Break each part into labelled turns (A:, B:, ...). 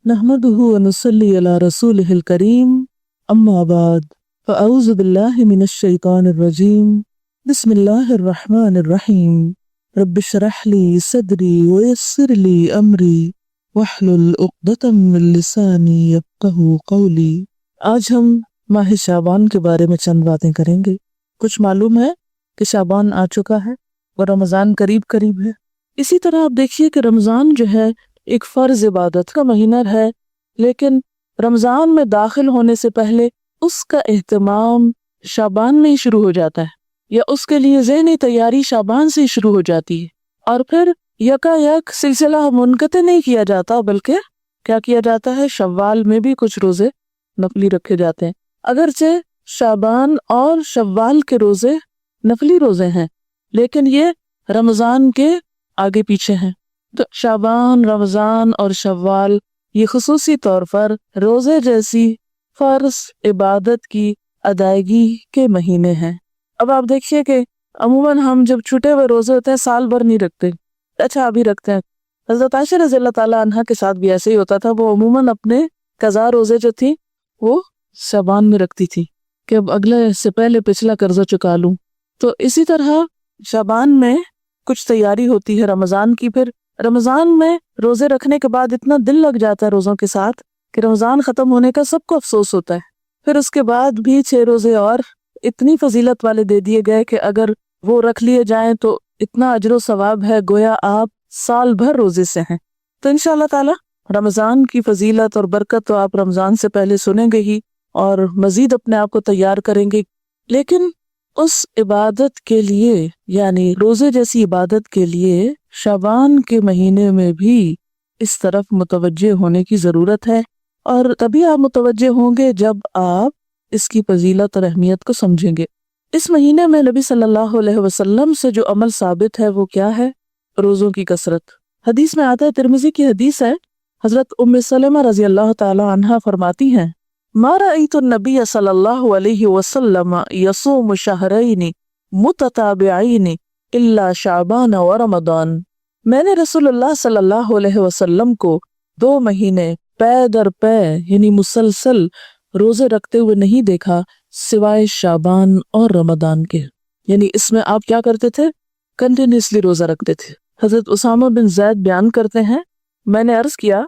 A: نحمده ونصلي على رسوله الكريم أما بعد فأعوذ بالله من الشيطان الرجيم بسم الله الرحمن الرحيم رب اشرح لي صدري ويسر لي أمري واحلل عقدة من لساني يفقهوا قولي۔ آج ہم ماہ شعبان کے بارے میں چند باتیں کریں گے۔ کچھ معلوم ہے کہ شعبان آ چکا ہے اور رمضان قریب قریب ہے۔ اسی طرح آپ دیکھیے کہ رمضان جو ہے ایک فرض عبادت کا مہینہ ہے، لیکن رمضان میں داخل ہونے سے پہلے اس کا اہتمام شعبان میں ہی شروع ہو جاتا ہے، یا اس کے لیے ذہنی تیاری شعبان سے ہی شروع ہو جاتی ہے، اور پھر یکا یک سلسلہ منقطع نہیں کیا جاتا، بلکہ کیا کیا جاتا ہے، شوال میں بھی کچھ روزے نفلی رکھے جاتے ہیں۔ اگرچہ شعبان اور شوال کے روزے نفلی روزے ہیں، لیکن یہ رمضان کے آگے پیچھے ہیں۔ تو شعبان، رمضان اور شوال یہ خصوصی طور پر روزے جیسی فرض عبادت کی ادائیگی کے مہینے ہیں۔ اب آپ دیکھیے کہ عموماً ہم جب چھٹے ہوئے روزے ہوتے ہیں سال بھر نہیں رکھتے، اچھا ابھی رکھتے ہیں۔ حضرت عائشہ رضی اللہ تعالیٰ عنہا کے ساتھ بھی ایسے ہی ہوتا تھا، وہ عموماً اپنے قضا روزے جو تھی وہ شعبان میں رکھتی تھی کہ اب اگلے سے پہلے پچھلا قرضہ چکا لوں۔ تو اسی طرح شعبان میں کچھ تیاری ہوتی ہے رمضان کی۔ پھر رمضان میں روزے رکھنے کے بعد اتنا دل لگ جاتا ہے روزوں کے ساتھ کہ رمضان ختم ہونے کا سب کو افسوس ہوتا ہے۔ پھر اس کے بعد بھی 6 روزے اور اتنی فضیلت والے دے دیے گئے کہ اگر وہ رکھ لیے جائیں تو اتنا اجر و ثواب ہے گویا آپ سال بھر روزے سے ہیں۔ تو انشاءاللہ تعالی رمضان کی فضیلت اور برکت تو آپ رمضان سے پہلے سنیں گے ہی، اور مزید اپنے آپ کو تیار کریں گے، لیکن اس عبادت کے لیے، یعنی روزے جیسی عبادت کے لیے شعبان کے مہینے میں بھی اس طرف متوجہ ہونے کی ضرورت ہے، اور تبھی آپ متوجہ ہوں گے جب آپ اس کی فضیلت اور اہمیت کو سمجھیں گے۔ اس مہینے میں نبی صلی اللہ علیہ وسلم سے جو عمل ثابت ہے وہ کیا ہے؟ روزوں کی کثرت۔ حدیث میں آتا ہے، ترمذی کی حدیث ہے، حضرت ام سلمہ رضی اللہ تعالی عنہا فرماتی ہیں، ما رأیت النبی صلی اللہ علیہ وسلم یصوم شہرین متتابعین الا شعبان و رمضان۔ میں نے رسول اللہ صلی اللہ علیہ وسلم کو 2 مہینے پے در پے یعنی مسلسل روزے رکھتے ہوئے نہیں دیکھا سوائے شعبان اور رمضان کے۔ یعنی اس میں آپ کیا کرتے تھے؟ کنٹینیوسلی روزہ رکھتے تھے۔ حضرت اسامہ بن زید بیان کرتے ہیں، میں نے عرض کیا،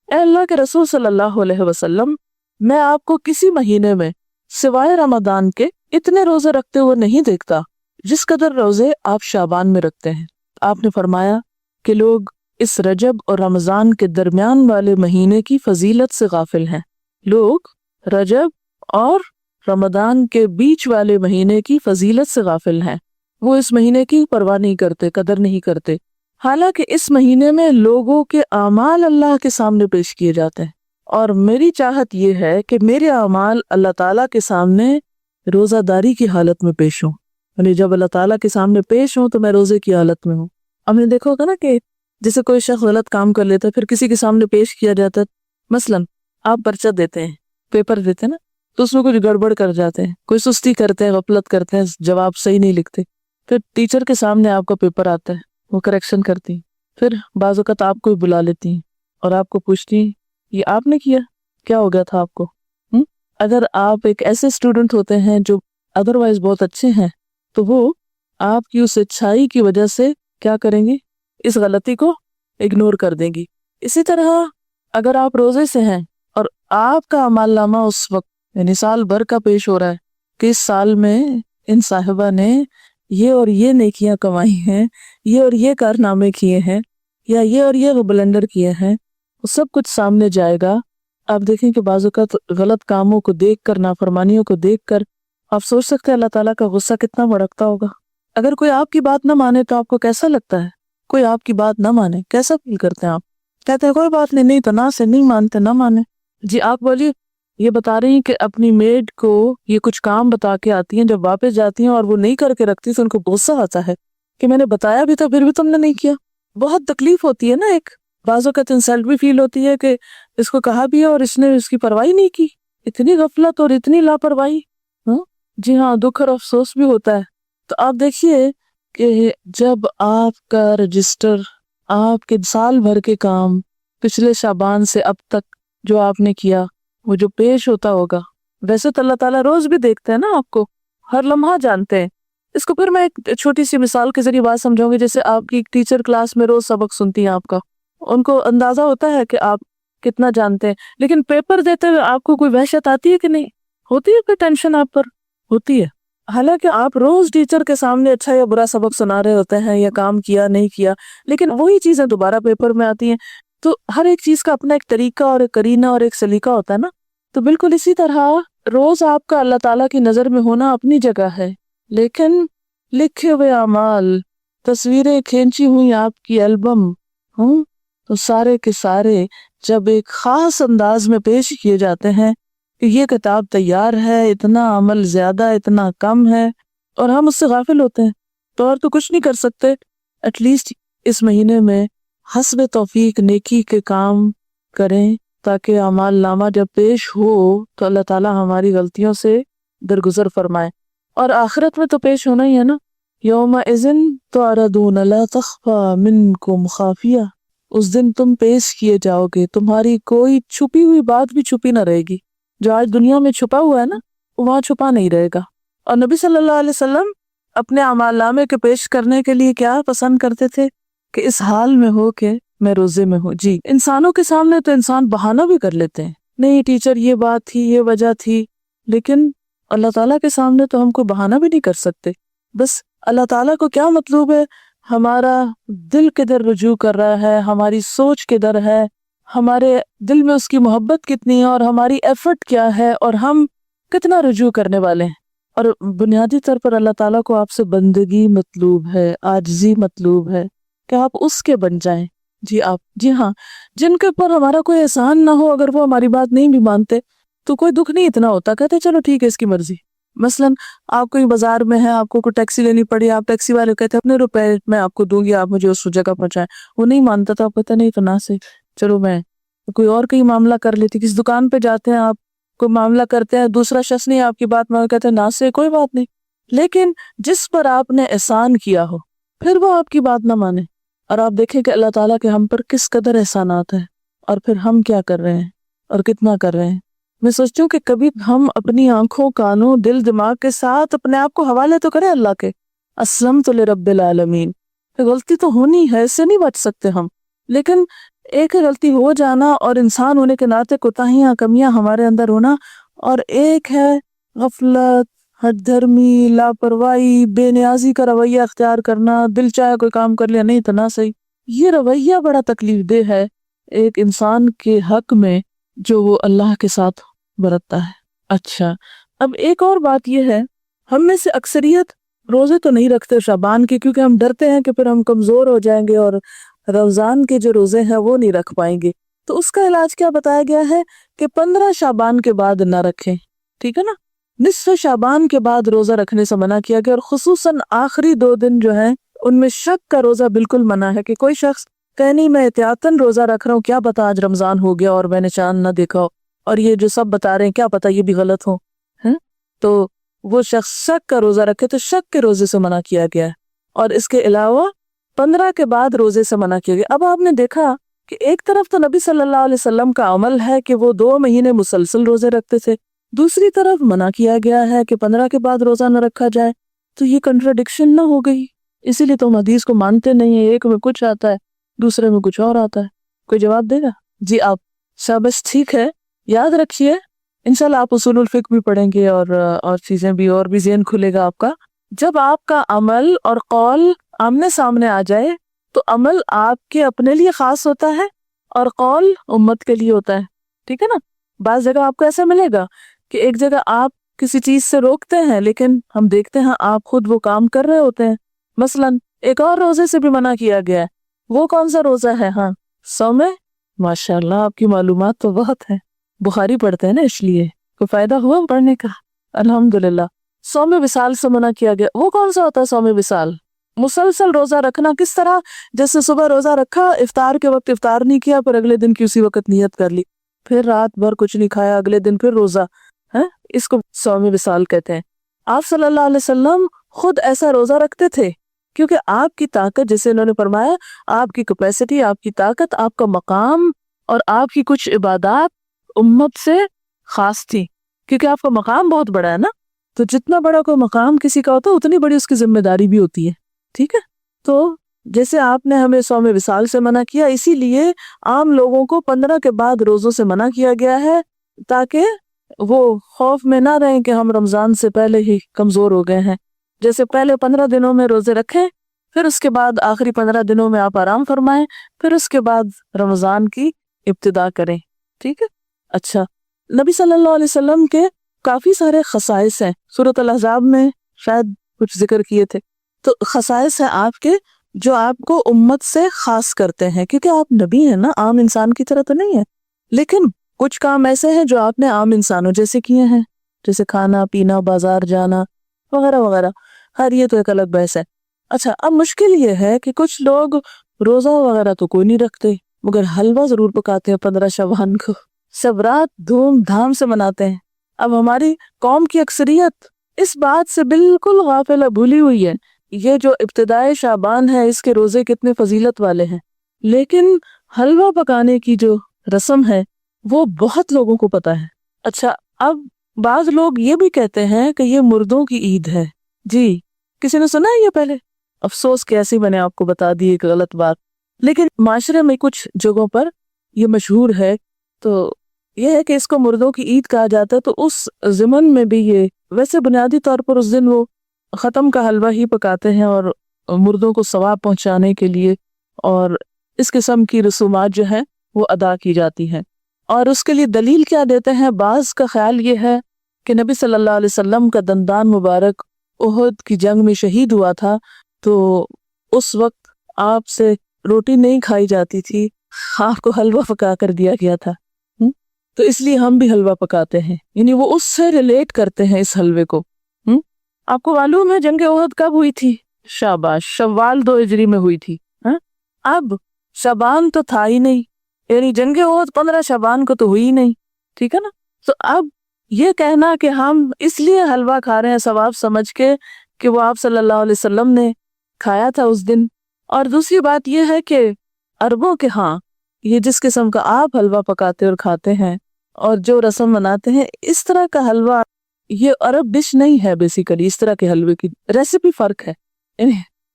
A: اے اللہ کے رسول صلی اللہ علیہ وسلم، میں آپ کو کسی مہینے میں سوائے رمضان کے اتنے روزے رکھتے ہوئے نہیں دیکھتا جس قدر روزے آپ شعبان میں رکھتے ہیں۔ آپ نے فرمایا کہ لوگ اس رجب اور رمضان کے درمیان والے مہینے کی فضیلت سے غافل ہیں۔ لوگ رجب اور رمضان کے بیچ والے مہینے کی فضیلت سے غافل ہیں، وہ اس مہینے کی پرواہ نہیں کرتے، قدر نہیں کرتے، حالانکہ اس مہینے میں لوگوں کے اعمال اللہ کے سامنے پیش کیے جاتے ہیں، اور میری چاہت یہ ہے کہ میرے اعمال اللہ تعالیٰ کے سامنے روزہ داری کی حالت میں پیش ہوں، یعنی جب اللہ تعالیٰ کے سامنے پیش ہوں تو میں روزے کی حالت میں ہوں۔ ہم نے دیکھا ہوگا نا کہ جیسے کوئی شخص غلط کام کر لیتا ہے پھر کسی کے سامنے پیش کیا جاتا ہے، مثلاً آپ پرچہ دیتے ہیں، پیپر دیتے ہیں نا، تو اس میں کچھ گڑبڑ کر جاتے ہیں، کوئی سستی کرتے ہیں، غفلت کرتے ہیں، جواب صحیح نہیں لکھتے، پھر ٹیچر کے سامنے آپ کا پیپر آتا ہے، وہ کریکشن کرتی ہیں، پھر بعض اوقات آپ کو بھی بلا لیتی ہیں اور آپ کو پوچھتی ہیں یہ آپ نے کیا؟ کیا ہو گیا تھا آپ کو؟ اگر آپ ایک ایسے اسٹوڈنٹ ہوتے ہیں جو ادروائز بہت اچھے ہیں تو وہ آپ کی اس اچھائی کی وجہ سے کیا کریں گی؟ اس غلطی کو اگنور کر دیں گی۔ اسی طرح اگر آپ روزے سے ہیں اور آپ کا اعمال نامہ اس وقت یعنی سال بھر کا پیش ہو رہا ہے کہ اس سال میں ان صاحبہ نے یہ اور یہ نیکیاں کمائی ہیں، یہ اور یہ کارنامے کیے ہیں، یا یہ اور یہ بلندر کیے ہیں، وہ سب کچھ سامنے جائے گا۔ آپ دیکھیں کہ بعض اوقات غلط کاموں کو دیکھ کر، نافرمانیوں کو دیکھ کر آپ سوچ سکتے ہیں اللہ تعالیٰ کا غصہ کتنا بھڑکتا ہوگا۔ اگر کوئی آپ کی بات نہ مانے تو آپ کو کیسا لگتا ہے؟ کوئی آپ کی بات نہ مانے کیسا فیل کرتے ہیں آپ؟ کہتے ہیں کوئی بات نہیں، نہیں تو نہ سے نہیں مانتے، نہ مانے۔ جی آپ بولیے، یہ بتا رہی ہیں کہ اپنی میڈ کو یہ کچھ کام بتا کے آتی ہیں، جب واپس جاتی ہیں اور وہ نہیں کر کے رکھتی تو ان کو غصہ آتا ہے کہ میں نے بتایا بھی تھا پھر بھی تم نے نہیں کیا۔ بہت تکلیف ہوتی ہے نا، ایک بعض اوقات انسلٹ بھی فیل ہوتی ہے کہ اس کو کہا بھی ہے اور اس نے اس کی پرواہی نہیں کی، اتنی غفلت اور اتنی لاپرواہی۔ جی ہاں، دکھ اور افسوس بھی ہوتا ہے۔ تو آپ دیکھیے کہ جب آپ کا رجسٹر، آپ کے سال بھر کے کام پچھلے شعبان سے اب تک جو آپ نے کیا، وہ جو پیش ہوتا ہوگا، ویسے تو اللہ تعالیٰ روز بھی دیکھتے ہیں نا آپ کو، ہر لمحہ جانتے ہیں۔ اس کو پھر میں ایک چھوٹی سی مثال کے ذریعے بات سمجھاؤں گی۔ جیسے آپ کی ایک ٹیچر کلاس میں روز سبق سنتی ہیں آپ کا، ان کو اندازہ ہوتا ہے کہ آپ کتنا جانتے ہیں، لیکن پیپر دیتے ہوئے آپ کو کوئی وحشت آتی ہے کہ نہیں؟ ہوتی ہے کوئی ٹینشن آپ پر؟ ہوتی ہے۔ حالانکہ آپ روز ٹیچر کے سامنے اچھا یا برا سبق سنا رہے ہوتے ہیں، یا کام کیا نہیں کیا، لیکن وہی چیزیں دوبارہ پیپر میں آتی ہیں۔ تو ہر ایک چیز کا اپنا ایک طریقہ اور ایک قرینہ اور ایک سلیقہ ہوتا ہے نا۔ تو بالکل اسی طرح روز آپ کا اللہ تعالیٰ کی نظر میں ہونا اپنی جگہ ہے، لیکن لکھے ہوئے اعمال، تصویریں کھینچی ہوئی آپ کی البم، تو سارے کے سارے جب ایک خاص انداز میں پیش کیے جاتے ہیں کہ یہ کتاب تیار ہے، اتنا عمل زیادہ، اتنا کم ہے، اور ہم اس سے غافل ہوتے ہیں تو اور تو کچھ نہیں کر سکتے۔ ایٹ لیسٹ اس مہینے میں حسب توفیق نیکی کے کام کریں، تاکہ اعمال نامہ جب پیش ہو تو اللہ تعالیٰ ہماری غلطیوں سے درگزر فرمائے۔ اور آخرت میں تو پیش ہونا ہی ہے نا، یومئذ تعرضون لا تخفی منکم خافیہ، اس دن تم پیش کیے جاؤ گے، تمہاری کوئی چھپی ہوئی بات بھی چھپی نہ رہے گی۔ جو آج دنیا میں چھپا ہوا ہے نا، وہاں چھپا نہیں رہے گا۔ اور نبی صلی اللہ علیہ وسلم اپنے اعمال نامے کے پیش کرنے کے لیے کیا پسند کرتے تھے کہ اس حال میں ہو کہ میں روزے میں ہوں۔ جی، انسانوں کے سامنے تو انسان بہانہ بھی کر لیتے ہیں، نہیں ٹیچر یہ بات تھی، یہ وجہ تھی، لیکن اللہ تعالیٰ کے سامنے تو ہم کو بہانہ بھی نہیں کر سکتے۔ بس اللہ تعالیٰ کو کیا مطلوب ہے؟ ہمارا دل کدھر رجوع کر رہا ہے، ہماری سوچ کدھر ہے، ہمارے دل میں اس کی محبت کتنی ہے، اور ہماری ایفرٹ کیا ہے، اور ہم کتنا رجوع کرنے والے ہیں۔ اور بنیادی طور پر اللہ تعالیٰ کو آپ سے بندگی مطلوب ہے، عاجزی مطلوب ہے کہ آپ اس کے بن جائیں۔ جی ہاں، جن کے اوپر ہمارا کوئی احسان نہ ہو، اگر وہ ہماری بات نہیں بھی مانتے تو کوئی دکھ نہیں اتنا ہوتا، کہتے چلو ٹھیک ہے اس کی مرضی۔ مثلاً آپ کوئی بازار میں ہیں، آپ کو کوئی ٹیکسی لینی پڑی، آپ ٹیکسی والے کہتے اپنے روپے میں آپ کو دوں گی، آپ مجھے اس جگہ پہنچائیں، وہ نہیں مانتا تو آپ کہتے نہیں تو نہ سے، چلو میں کوئی اور کہیں معاملہ کر لیتی۔ کسی دکان پہ جاتے ہیں، آپ کوئی معاملہ کرتے ہیں، دوسرا شخص نہیں آپ کی بات مان، کہتے ہیں نہ سے، کوئی بات نہیں۔ لیکن جس پر آپ نے احسان کیا ہو، پھر وہ آپ کی بات نہ مانے، اور آپ دیکھیں کہ اللہ تعالیٰ کے ہم پر کس قدر احسانات ہیں، اور پھر ہم کیا کر رہے ہیں اور کتنا کر رہے ہیں۔ میں سوچتی ہوں کہ کبھی ہم اپنی آنکھوں، کانوں، دل، دماغ کے ساتھ اپنے آپ کو حوالے تو کریں اللہ کے، اسلمت لرب العالمین۔ غلطی تو ہونی ہے، اس سے نہیں بچ سکتے ہم، لیکن ایک غلطی ہو جانا اور انسان ہونے کے ناطے کوتاہیاں، کمیاں ہمارے اندر ہونا، اور ایک ہے غفلت، ہٹ دھرمی، لاپرواہی، بے نیازی کا رویہ اختیار کرنا، دل چاہے کوئی کام کر لیا، نہیں تو نہ صحیح۔ یہ رویہ بڑا تکلیف دہ ہے ایک انسان کے حق میں جو وہ اللہ کے ساتھ برتتا ہے۔ اچھا، اب ایک اور بات یہ ہے، ہم میں سے اکثریت روزے تو نہیں رکھتے شعبان کے، کیونکہ ہم ڈرتے ہیں کہ پھر ہم کمزور ہو جائیں گے اور رمضان کے جو روزے ہیں وہ نہیں رکھ پائیں گے۔ تو اس کا علاج کیا بتایا گیا ہے کہ 15 شعبان کے بعد نہ رکھیں، ٹھیک ہے نا؟ نصف شعبان کے بعد روزہ رکھنے سے منع کیا گیا، اور خصوصاً آخری 2 دن جو ہیں ان میں شک کا روزہ بالکل منع ہے، کہ کوئی شخص کہ نہیں میں احتیاطاً روزہ رکھ رہا ہوں، کیا پتا آج رمضان ہو گیا اور میں نے چاند نہ دیکھا ہو، اور یہ جو سب بتا رہے ہیں کیا پتا یہ بھی غلط ہو، تو وہ شخص شک کا روزہ رکھے تو شک کے روزے سے منع کیا گیا ہے، اور اس کے علاوہ 15 کے بعد روزے سے منع کیا گیا۔ اب آپ نے دیکھا کہ ایک طرف تو نبی صلی اللہ علیہ وسلم کا عمل ہے کہ وہ 2 مہینے مسلسل روزے رکھتے تھے، دوسری طرف منع کیا گیا ہے کہ 15 کے بعد روزہ نہ رکھا جائے، تو یہ کنٹراڈکشن نہ ہو گئی؟ اسی لیے تو ہم حدیث کو مانتے نہیں ہیں، ایک میں کچھ آتا ہے دوسرے میں کچھ اور آتا ہے۔ کوئی جواب دے گا؟ جی آپ شابش، ٹھیک ہے، یاد رکھیے انشاءاللہ آپ اصول الفقہ بھی پڑھیں گے اور چیزیں بھی، اور بھی ذہن کھلے گا آپ کا۔ جب آپ کا عمل اور قول آمنے سامنے آ جائے تو عمل آپ کے اپنے لیے خاص ہوتا ہے اور قول امت کے لیے ہوتا ہے، ٹھیک ہے نا؟ بعض جگہ آپ کو ایسا ملے گا کہ ایک جگہ آپ کسی چیز سے روکتے ہیں، لیکن ہم دیکھتے ہیں آپ خود وہ کام کر رہے ہوتے ہیں۔ مثلاً ایک اور روزے سے بھی منع کیا گیا ہے، وہ کون سا روزہ ہے؟ صوم، ماشاءاللہ آپ کی معلومات تو بہت ہیں، بخاری پڑھتے ہیں نا، اس لیے کوئی فائدہ ہوا پڑھنے کا؟ الحمدللہ۔ صوم وصال سے منع کیا گیا، وہ کون سا ہوتا ہے صوم وصال؟ مسلسل روزہ رکھنا، کس طرح؟ جیسے صبح روزہ رکھا، افطار کے وقت افطار نہیں کیا، پھر اگلے دن کی اسی وقت نیت کر لی، پھر رات بھر کچھ نہیں کھایا، اگلے دن پھر روزہ، اس کو صوم وصال کہتے ہیں۔ آپ صلی اللہ علیہ وسلم خود ایسا روزہ رکھتے تھے، کیونکہ آپ کی طاقت، جیسے انہوں نے فرمایا، آپ کی کیپیسٹی، آپ کی طاقت، آپ کا مقام اور آپ کی کچھ عبادات امت سے خاص تھی، کیونکہ آپ کا مقام بہت بڑا ہے نا، تو جتنا بڑا کوئی مقام کسی کا ہوتا ہے اتنی بڑی اس کی ذمہ داری بھی ہوتی ہے، ٹھیک ہے؟ تو جیسے آپ نے ہمیں صوم وصال سے منع کیا، اسی لیے عام لوگوں کو 15 کے بعد روزوں سے منع کیا گیا ہے، تاکہ وہ خوف میں نہ رہیں کہ ہم رمضان سے پہلے ہی کمزور ہو گئے ہیں۔ جیسے پہلے 15 دنوں میں روزے رکھیں، پھر اس کے بعد آخری 15 دنوں میں آپ آرام فرمائیں، پھر اس کے بعد رمضان کی ابتدا کریں، ٹھیک ہے؟ اچھا، نبی صلی اللہ علیہ وسلم کے کافی سارے خصائص ہیں، سورۃ الاحزاب میں شاید کچھ ذکر کیے تھے، تو خصائص ہیں آپ کے جو آپ کو امت سے خاص کرتے ہیں، کیونکہ آپ نبی ہیں نا، عام انسان کی طرح تو نہیں ہے، لیکن کچھ کام ایسے ہیں جو آپ نے عام انسانوں جیسے کیے ہیں، جیسے کھانا پینا، بازار جانا وغیرہ وغیرہ، خیر یہ تو ایک الگ بحث ہے۔ اچھا، اب مشکل یہ ہے کہ کچھ لوگ روزہ وغیرہ تو کوئی نہیں رکھتے، مگر حلوہ ضرور پکاتے ہیں 15 شعبان کو، سب رات دھوم دھام سے مناتے ہیں۔ اب ہماری قوم کی اکثریت اس بات سے بالکل غافل بھولی ہوئی ہے، یہ جو ابتدائے شعبان ہے اس کے روزے کتنے فضیلت والے ہیں، لیکن حلوہ پکانے کی جو رسم ہے وہ بہت لوگوں کو پتا ہے۔ اچھا، اب بعض لوگ یہ بھی کہتے ہیں کہ یہ مردوں کی عید ہے۔ جی، کسی نے سنا ہے یہ پہلے؟ افسوس کہ ایسے میں نے آپ کو بتا دی ایک غلط بات، لیکن معاشرے میں کچھ جگہوں پر یہ مشہور ہے، تو یہ ہے کہ اس کو مردوں کی عید کہا جاتا ہے۔ تو اس ضمن میں بھی یہ ویسے بنیادی طور پر اس دن وہ ختم کا حلوہ ہی پکاتے ہیں اور مردوں کو ثواب پہنچانے کے لیے، اور اس قسم کی رسومات جو ہیں وہ ادا کی جاتی ہیں۔ اور اس کے لیے دلیل کیا دیتے ہیں؟ بعض کا خیال یہ ہے کہ نبی صلی اللہ علیہ وسلم کا دندان مبارک احد کی جنگ میں شہید ہوا تھا، تو اس وقت آپ سے روٹی نہیں کھائی جاتی تھی، آپ کو حلوہ پکا کر دیا گیا تھا، تو اس لیے ہم بھی حلوہ پکاتے ہیں، یعنی وہ اس سے ریلیٹ کرتے ہیں اس حلوے کو۔ آپ کو معلوم ہے جنگ احد کب ہوئی تھی؟ شاباش، شوال 2 ہجری میں ہوئی تھی۔ اب شعبان تو تھا ہی نہیں، یعنی جنگ احد 15 شعبان کو تو ہوئی ہی نہیں، ٹھیک ہے نا؟ تو اب یہ کہنا کہ ہم اس لیے حلوہ کھا رہے ہیں ثواب سمجھ کے کہ وہ آپ صلی اللہ علیہ وسلم نے کھایا تھا اس دن، اور دوسری بات یہ ہے کہ عربوں کے ہاں یہ جس قسم کا آپ حلوہ پکاتے اور کھاتے ہیں اور جو رسم مناتے ہیں، اس طرح کا حلوہ یہ عرب ڈش نہیں ہے، بیسیکلی اس طرح کے حلوے کی ریسیپی فرق ہے۔ یعنی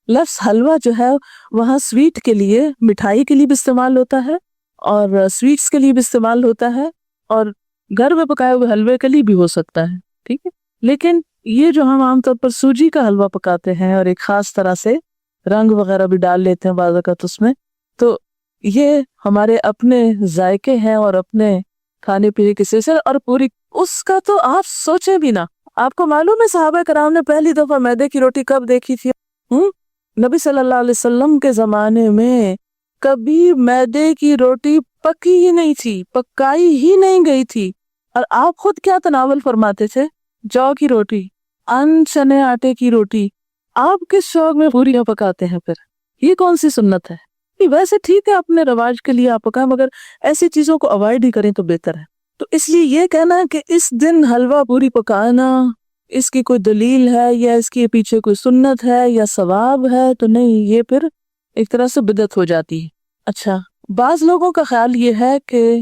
A: لفظ حلوہ جو ہے وہاں سویٹ کے لیے، مٹھائی کے لیے بھی استعمال ہوتا ہے اور سویٹس کے لیے بھی استعمال ہوتا ہے، اور گھر میں پکائے ہوئے حلوے کے لیے بھی ہو سکتا ہے، ٹھیک ہے؟ لیکن یہ جو ہم عام طور پر سوجی کا حلوہ پکاتے ہیں اور ایک خاص طرح سے رنگ وغیرہ بھی ڈال لیتے ہیں بعض اوقات اس میں، تو یہ ہمارے اپنے ذائقے ہیں اور اپنے کھانے پینے کے سلسلے، اور پوری اس کا تو آپ سوچیں بھی نہ۔ آپ کو معلوم ہے صحابہ کرام نے پہلی دفعہ میدے کی روٹی کب دیکھی تھی؟ نبی صلی اللہ علیہ وسلم کے زمانے میں کبھی میدے کی روٹی پکی ہی نہیں تھی، پکائی ہی نہیں گئی تھی، اور آپ خود کیا تناول فرماتے تھے؟ جو کی روٹی، ان چنے آٹے کی روٹی۔ آپ کس شوق میں پوریاں پکاتے ہیں؟ پھر یہ کون سی سنت ہے؟ ویسے ٹھیک ہے اپنے رواج کے لیے آپ پکائیں، مگر ایسی چیزوں کو اوائڈ ہی کریں تو بہتر ہے۔ تو اس لیے یہ کہنا کہ اس دن حلوہ پوری پکانا اس کی کوئی دلیل ہے یا اس کے پیچھے کوئی سنت ہے یا ثواب ہے، تو نہیں، یہ پھر ایک طرح سے بدعت ہو جاتی ہے۔ اچھا، بعض لوگوں کا خیال یہ ہے کہ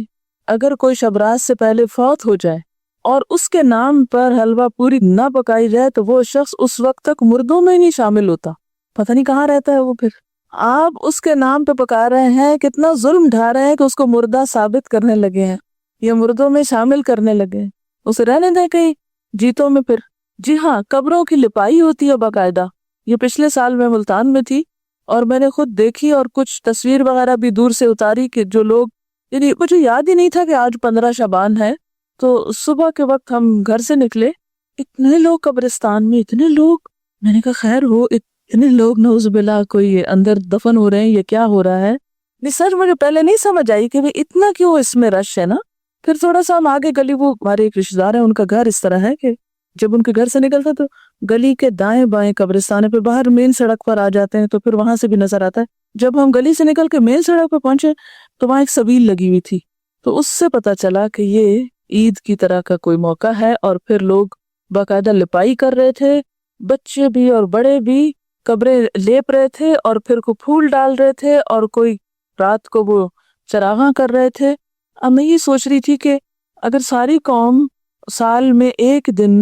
A: اگر کوئی شب رات سے پہلے فوت ہو جائے اور اس کے نام پر حلوہ پوری نہ پکائی جائے تو وہ شخص اس وقت تک مردوں میں نہیں شامل ہوتا، پتہ نہیں کہاں رہتا ہے وہ۔ پھر آپ اس کے نام پہ پکا رہے ہیں، کتنا ظلم ڈھا رہے ہیں کہ اس کو مردہ ثابت کرنے لگے ہیں یا مردوں میں شامل کرنے لگے ہیں۔ اسے رہنے دیں کہیں جیتوں میں۔ پھر جی ہاں، قبروں کی لپائی ہوتی ہے باقاعدہ، یہ پچھلے سال میں ملتان میں تھی اور میں نے خود دیکھی اور کچھ تصویر وغیرہ بھی دور سے اتاری کہ جو لوگ، یعنی مجھے یاد ہی نہیں تھا کہ آج 15 شعبان ہے، تو صبح کے وقت ہم گھر سے نکلے، اتنے لوگ قبرستان میں، اتنے لوگ، میں نے کہا خیر ہو، اتنے لوگ نعوذ باللہ کوئی اندر دفن ہو رہے ہیں، یہ کیا ہو رہا ہے؟ نہیں سچ مجھے پہلے نہیں سمجھ آئی کہ اتنا کیوں اس میں رش ہے نا۔ پھر تھوڑا سا ہم آگے گلی، وہ ہمارے ایک رشتہ دار ہیں، ان کا گھر اس طرح ہے کہ جب ان کے گھر سے نکلتے تو گلی کے دائیں بائیں قبرستان پہ باہر مین سڑک پر آ جاتے ہیں، تو پھر وہاں سے بھی نظر آتا ہے۔ جب ہم گلی سے نکل کے مین سڑک پہ پہنچے تو وہاں ایک سبیل لگی ہوئی تھی، تو اس سے پتا چلا کہ یہ عید کی طرح کا کوئی موقع ہے، اور پھر لوگ باقاعدہ لپائی کر رہے تھے، بچے بھی اور بڑے بھی قبریں لیپ رہے تھے اور پھر کو پھول ڈال رہے تھے، اور کوئی رات کو وہ چراغاں کر رہے تھے۔ اب میں یہ سوچ رہی تھی کہ اگر ساری قوم سال میں ایک دن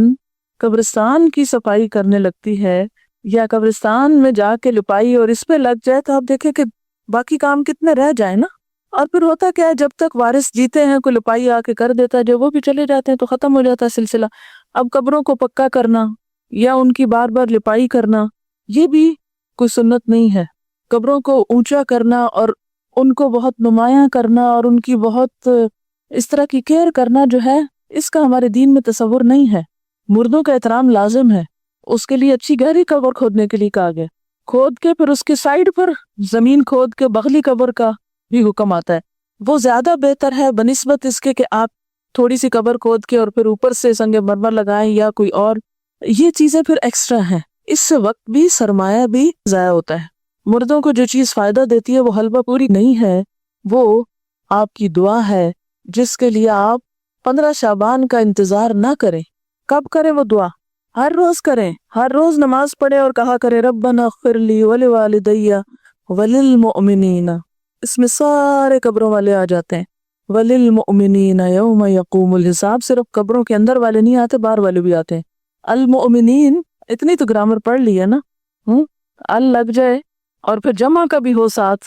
A: قبرستان کی صفائی کرنے لگتی ہے یا قبرستان میں جا کے لپائی اور اس پہ لگ جائے تو آپ دیکھیں کہ باقی کام کتنے رہ جائیں نا. اور پھر ہوتا کیا ہے، جب تک وارث جیتے ہیں کوئی لپائی آ کے کر دیتا ہے، جب وہ بھی چلے جاتے ہیں تو ختم ہو جاتا ہے سلسلہ. اب قبروں کو پکا کرنا یا ان کی بار بار لپائی کرنا یہ بھی کوئی سنت نہیں ہے. قبروں کو اونچا کرنا اور ان کو بہت نمایاں کرنا اور ان کی بہت اس طرح کی کیئر کرنا جو ہے، اس کا ہمارے دین میں تصور نہیں ہے. مردوں کا احترام لازم ہے، اس کے لیے اچھی گہری قبر کھودنے کے لیے کہا گیا، کھود کے پھر اس کے سائیڈ پر زمین کھود کے بغلی قبر کا بھی حکم آتا ہے. وہ زیادہ بہتر ہے بنسبت اس کے کہ آپ تھوڑی سی قبر کھود کے اور پھر اوپر سے سنگ مرمر لگائیں یا کوئی اور. یہ چیزیں پھر ایکسٹرا ہیں، اس سے وقت بھی سرمایہ بھی ضائع ہوتا ہے. مردوں کو جو چیز فائدہ دیتی ہے وہ حلوہ پوری نہیں ہے، وہ آپ کی دعا ہے، جس کے لیے آپ 15 شعبان کا انتظار نہ کریں. کب کریں وہ دعا؟ ہر روز کریں، ہر روز نماز پڑھیں اور کہا کریں ربنا اغفر لی ولوالدی وللمؤمنین. اس میں سارے قبروں والے آ جاتے ہیں. وللمؤمنین یوم یقوم الحساب، صرف قبروں کے اندر والے نہیں آتے، باہر والے بھی آتے ہیں. المؤمنین اتنی تو گرامر پڑھ لی ہے نا. ال لگ جائے اور پھر جمع کا بھی ہو ساتھ،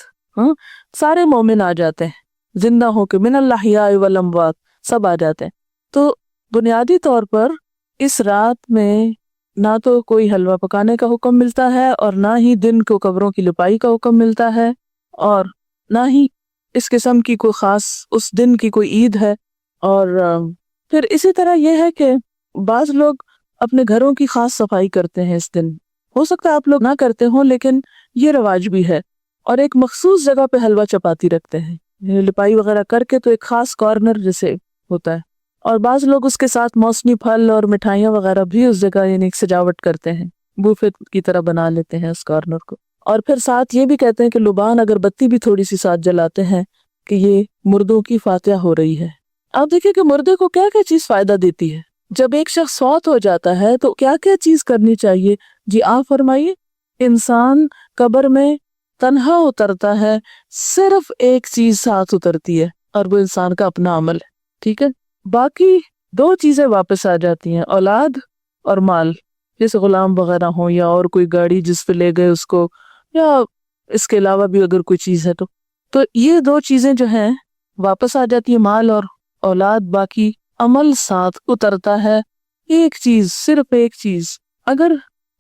A: سارے مومن آ جاتے ہیں، زندہ ہو کے من الاحیاء والاموات سب آ جاتے ہیں. تو بنیادی طور پر اس رات میں نہ تو کوئی حلوہ پکانے کا حکم ملتا ہے اور نہ ہی دن کو قبروں کی لپائی کا حکم ملتا ہے اور نہ ہی اس قسم کی کوئی خاص اس دن کی کوئی عید ہے. اور پھر اسی طرح یہ ہے کہ بعض لوگ اپنے گھروں کی خاص صفائی کرتے ہیں اس دن. ہو سکتا ہے آپ لوگ نہ کرتے ہوں، لیکن یہ رواج بھی ہے. اور ایک مخصوص جگہ پہ حلوہ چپاتی رکھتے ہیں، لپائی وغیرہ کر کے تو ایک خاص کارنر جیسے ہوتا ہے. اور بعض لوگ اس کے ساتھ موسمی پھل اور مٹھائیاں وغیرہ بھی اس جگہ یعنی سجاوٹ کرتے ہیں، بوفے کی طرح بنا لیتے ہیں اس کارنر کو. اور پھر ساتھ یہ بھی کہتے ہیں کہ لبان اگر بتی بھی تھوڑی سی ساتھ جلاتے ہیں کہ یہ مردوں کی فاتحہ ہو رہی ہے. آپ دیکھیں کہ مردے کو کیا کیا چیز فائدہ دیتی ہے. جب ایک شخص فوت ہو جاتا ہے تو کیا کیا چیز کرنی چاہیے؟ جی آپ فرمائیے. انسان قبر میں تنہا اترتا ہے، صرف ایک چیز ساتھ اترتی ہے اور وہ انسان کا اپنا عمل ہے. ٹھیک ہے، باقی 2 چیزیں واپس آ جاتی ہیں، اولاد اور مال، جیسے غلام وغیرہ ہوں یا اور کوئی گاڑی جس پہ لے گئے اس کو، یا اس کے علاوہ بھی اگر کوئی چیز ہے تو یہ 2 چیزیں جو ہیں واپس آ جاتی ہیں، مال اور اولاد. باقی عمل ساتھ اترتا ہے، ایک چیز، صرف ایک چیز. اگر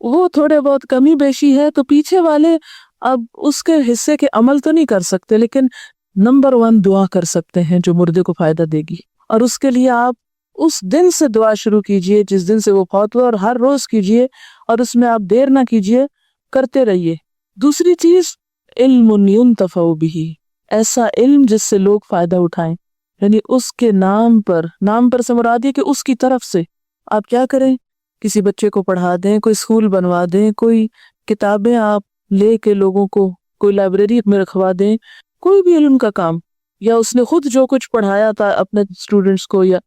A: وہ تھوڑے بہت کمی بیشی ہے تو پیچھے والے اب اس کے حصے کے عمل تو نہیں کر سکتے، لیکن نمبر 1 دعا کر سکتے ہیں جو مردے کو فائدہ دے گی. اور اس کے لیے آپ اس دن سے دعا شروع کیجئے جس دن سے وہ فوت ہوا، اور ہر روز کیجئے اور اس میں آپ دیر نہ کیجئے، کرتے رہیے. دوسری چیز علم ينتفع به، ایسا علم جس سے لوگ فائدہ اٹھائیں، یعنی اس کے نام پر سے مراد یہ کہ اس کی طرف سے آپ کیا کریں، کسی بچے کو پڑھا دیں، کوئی اسکول بنوا دیں، کوئی کتابیں آپ لے کے لوگوں کو کوئی لائبریری میں رکھوا دیں، کوئی بھی علم کا کام، یا اس نے خود جو کچھ پڑھایا تھا اپنے اسٹوڈنٹس کو، یا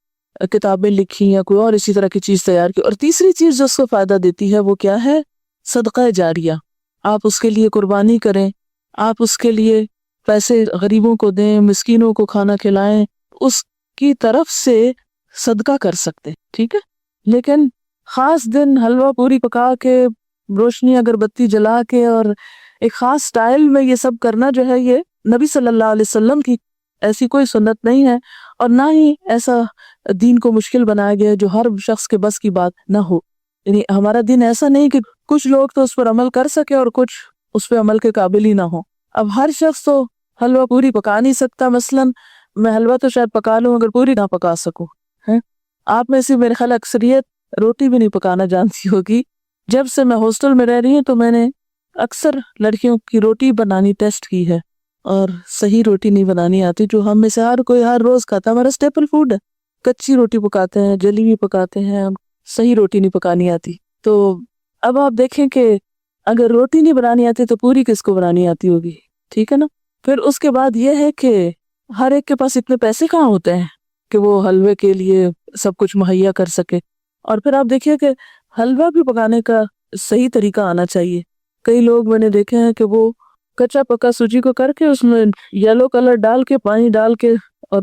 A: کتابیں لکھی یا کوئی اور اسی طرح کی چیز تیار کی. اور تیسری چیز جو اس کو فائدہ دیتی ہے وہ کیا ہے؟ صدقہ جاریہ. آپ اس کے لیے قربانی کریں، آپ اس کے لیے پیسے غریبوں کو دیں، مسکینوں کو کھانا کھلائیں، اس کی طرف سے صدقہ کر سکتے. ٹھیک ہے، لیکن خاص دن حلوہ پوری پکا کے، روشنی اگربتی جلا کے اور ایک خاص سٹائل میں یہ سب کرنا جو ہے، یہ نبی صلی اللہ علیہ وسلم کی ایسی کوئی سنت نہیں ہے، اور نہ ہی ایسا دین کو مشکل بنایا گیا ہے جو ہر شخص کے بس کی بات نہ ہو. یعنی ہمارا دین ایسا نہیں کہ کچھ لوگ تو اس پر عمل کر سکے اور کچھ اس پہ عمل کے قابل ہی نہ ہو. اب ہر شخص تو حلوہ پوری پکا نہیں سکتا. مثلا میں حلوہ تو شاید پکا لوں اگر پوری نہ پکا سکوں. آپ میں سے میرے خیال اکثریت روٹی بھی نہیں پکانا جانتی ہوگی. جب سے میں ہاسٹل میں رہ رہی ہوں تو میں نے اکثر لڑکیوں کی روٹی بنانی ٹیسٹ کی ہے، اور صحیح روٹی نہیں بنانی آتی، جو ہم میں سے ہر کوئی ہر روز کھاتا ہے. ہمارا اسٹیپل فوڈ ہے، کچی روٹی پکاتے ہیں، جلی بھی پکاتے ہیں، صحیح روٹی نہیں پکانی آتی. تو اب آپ دیکھیں کہ اگر روٹی نہیں بنانی آتی تو پوری کس کو بنانی آتی ہوگی. ٹھیک ہے نا. پھر اس کے بعد یہ ہے کہ ہر ایک کے پاس اتنے پیسے کہاں ہوتے ہیں کہ وہ حلوے کے لیے سب کچھ مہیا کر سکے. اور پھر آپ دیکھیے کہ حلوہ بھی پکانے کا صحیح طریقہ آنا چاہیے. کئی لوگ میں نے دیکھے ہیں کہ وہ کچا پکا سوجی کو کر کے اس میں یلو کلر ڈال کے، پانی ڈال کے اور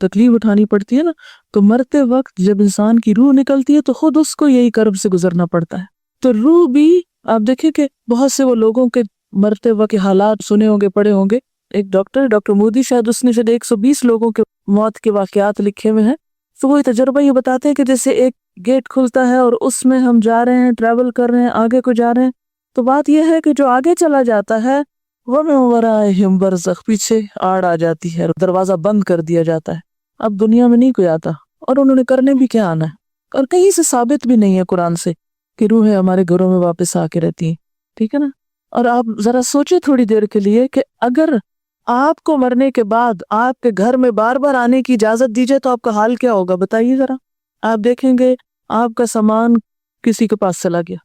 A: تکلیف اٹھانی پڑتی ہے نا، تو مرتے وقت جب انسان کی روح نکلتی ہے تو خود اس کو یہی کرب سے گزرنا پڑتا ہے۔ تو روح بھی آپ دیکھیں کہ بہت سے وہ لوگوں کے مرتے وقت کے حالات سنے ہوں گے، پڑھے ہوں گے۔ ایک ڈاکٹر مودی، شاید اس نے 120 لوگوں کے موت کے واقعات لکھے ہوئے ہیں، تو وہ تجربہ یہ بتاتے ہیں کہ جیسے ایک گیٹ کھلتا ہے اور اس میں ہم جا رہے ہیں، ٹریول کر رہے ہیں، آگے کو جا رہے ہیں، تو بات یہ ہے کہ جو آگے چلا جاتا ہے وَمِن وَرَائِهِمْ بَرْزَخ، پیچھے آڑ آ جاتی ہے، دروازہ بند کر دیا جاتا ہے، اب دنیا میں نہیں کوئی آتا، اور انہوں نے کرنے بھی کیا آنا ہے، اور کہیں سے ثابت بھی نہیں ہے قرآن سے کہ روحیں ہمارے گھروں میں واپس آ کے رہتی ہیں، ٹھیک ہے نا۔ اور آپ ذرا سوچیں تھوڑی دیر کے لیے کہ اگر آپ کو مرنے کے بعد آپ کے گھر میں بار بار آنے کی اجازت دی جائے تو آپ کا حال کیا ہوگا، بتائیے ذرا۔ آپ دیکھیں گے آپ کا سامان کسی کے پاس چلا گیا،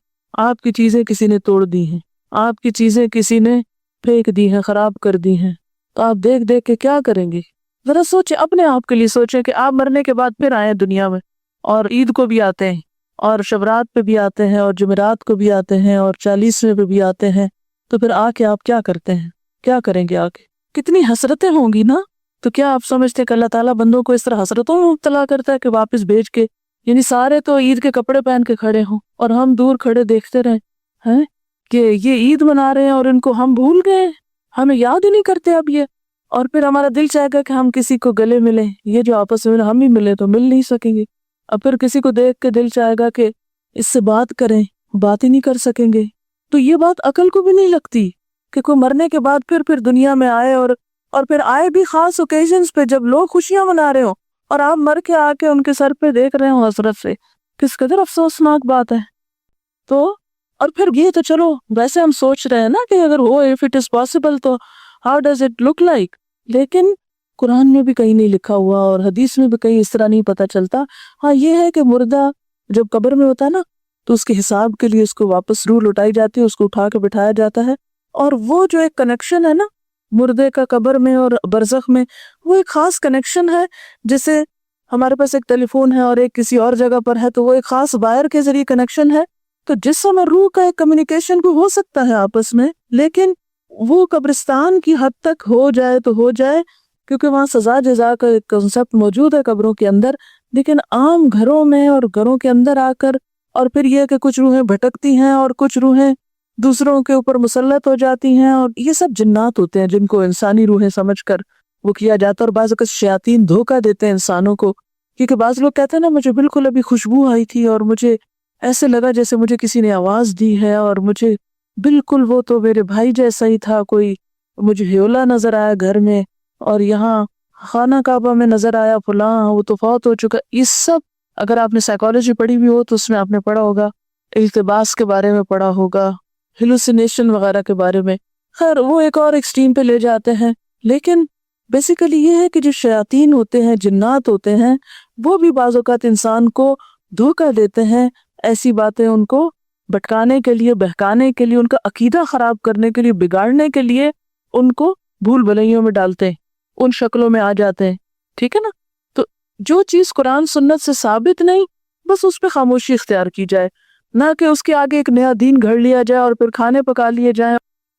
A: آپ کی چیزیں کسی نے توڑ دی ہیں، آپ کی چیزیں کسی نے پھینک دی ہیں، خراب کر دی ہیں، تو آپ دیکھ دیکھ کے کیا کریں گے؟ ذرا سوچیں، اپنے آپ کے لیے سوچیں کہ آپ مرنے کے بعد پھر آئیں دنیا میں، اور عید کو بھی آتے ہیں، اور شبرات پہ بھی آتے ہیں، اور جمعرات کو بھی آتے ہیں، اور 40ویں پہ بھی آتے ہیں، تو پھر آ کے آپ کیا کرتے ہیں؟ کیا کریں گے آ کے؟ کتنی حسرتیں ہوں گی نا۔ تو کیا آپ سمجھتے ہیں کہ اللہ تعالیٰ بندوں کو اس طرح حسرتوں میں مبتلا کرتا ہے کہ واپس بھیج کے، یعنی سارے تو عید کے کپڑے پہن کے کھڑے ہوں اور ہم دور کھڑے دیکھتے رہیں ہیں کہ یہ عید منا رہے ہیں اور ان کو ہم بھول گئے، ہمیں یاد ہی نہیں کرتے اب یہ، اور پھر ہمارا دل چاہے گا کہ ہم کسی کو گلے ملیں، یہ جو آپس میں ہم ہی ملے تو مل نہیں سکیں گے، اب پھر کسی کو دیکھ کے دل چاہے گا کہ اس سے بات کریں، بات ہی نہیں کر سکیں گے۔ تو یہ بات عقل کو بھی نہیں لگتی کہ کوئی مرنے کے بعد پھر دنیا میں آئے، اور پھر آئے بھی خاص اوکیزنز پہ جب لوگ خوشیاں منا رہے ہوں، اور آپ مر کے آ کے ان کے سر پہ دیکھ رہے ہوں حسرت سے، کس قدر افسوسناک بات ہے۔ تو اور پھر یہ تو چلو ویسے ہم سوچ رہے ہیں نا کہ اگر ہو if it is possible تو how does it look like، لیکن قرآن میں بھی کہیں نہیں لکھا ہوا اور حدیث میں بھی کہیں اس طرح نہیں پتہ چلتا۔ ہاں یہ ہے کہ مردہ جب قبر میں ہوتا ہے نا تو اس کے حساب کے لیے اس کو واپس روح لوٹائی جاتی ہے، اس کو اٹھا کے بٹھایا جاتا ہے، اور وہ جو ایک کنیکشن ہے نا مردے کا قبر میں اور برزخ میں، وہ ایک خاص کنیکشن ہے، جیسے ہمارے پاس ایک ٹیلی فون ہے اور ایک کسی اور جگہ پر ہے تو وہ ایک خاص وائر کے ذریعے کنیکشن ہے، تو جسم اور روح کا ایک کمیونیکیشن بھی ہو سکتا ہے آپس میں، لیکن وہ قبرستان کی حد تک ہو جائے تو ہو جائے، کیونکہ وہاں سزا جزا کا ایک کنسپٹ موجود ہے قبروں کے اندر، لیکن عام گھروں میں اور گھروں کے اندر آ کر، اور پھر یہ کہ کچھ روحیں بھٹکتی ہیں اور کچھ روحیں دوسروں کے اوپر مسلط ہو جاتی ہیں، اور یہ سب جنات ہوتے ہیں جن کو انسانی روحیں سمجھ کر وہ کیا جاتا ہے، اور بعض اوقات شیاطین دھوکہ دیتے ہیں انسانوں کو، کیونکہ بعض لوگ کہتے ہیں نا مجھے بالکل ابھی خوشبو آئی تھی اور مجھے ایسے لگا جیسے مجھے کسی نے آواز دی ہے، اور مجھے بالکل وہ تو میرے بھائی جیسا ہی تھا، کوئی مجھے ہیولا نظر آیا گھر میں، اور یہاں خانہ کعبہ میں نظر آیا فلاں وہ تو فوت ہو چکا۔ یہ سب اگر آپ نے سائیکالوجی پڑھی بھی ہو تو اس میں آپ نے پڑھا ہوگا، التباس کے بارے میں پڑھا ہوگا، ہیلوسینیشن وغیرہ کے بارے میں، خیر وہ ایک اور ایکسٹریم پہ لے جاتے ہیں، لیکن بیسیکلی یہ ہے کہ جو شیاطین ہوتے ہیں، جنات ہوتے ہیں، وہ بھی بعض اوقات انسان کو دھوکہ دیتے ہیں، ایسی باتیں ان کو بھٹکانے کے لیے، بہکانے کے لیے، ان کا عقیدہ خراب کرنے کے لیے، بگاڑنے کے لیے ان کو بھول بھلائیوں میں ڈالتے ہیں، ان شکلوں میں آ جاتے ہیں، ٹھیک ہے نا۔ تو جو چیز قرآن سنت سے ثابت نہیں، بس اس پہ خاموشی اختیار کی جائے، نہ کہ اس کے آگے ایک نیا دین گھڑ لیا جائے اور پھر کھانے پکا لیے جائیں۔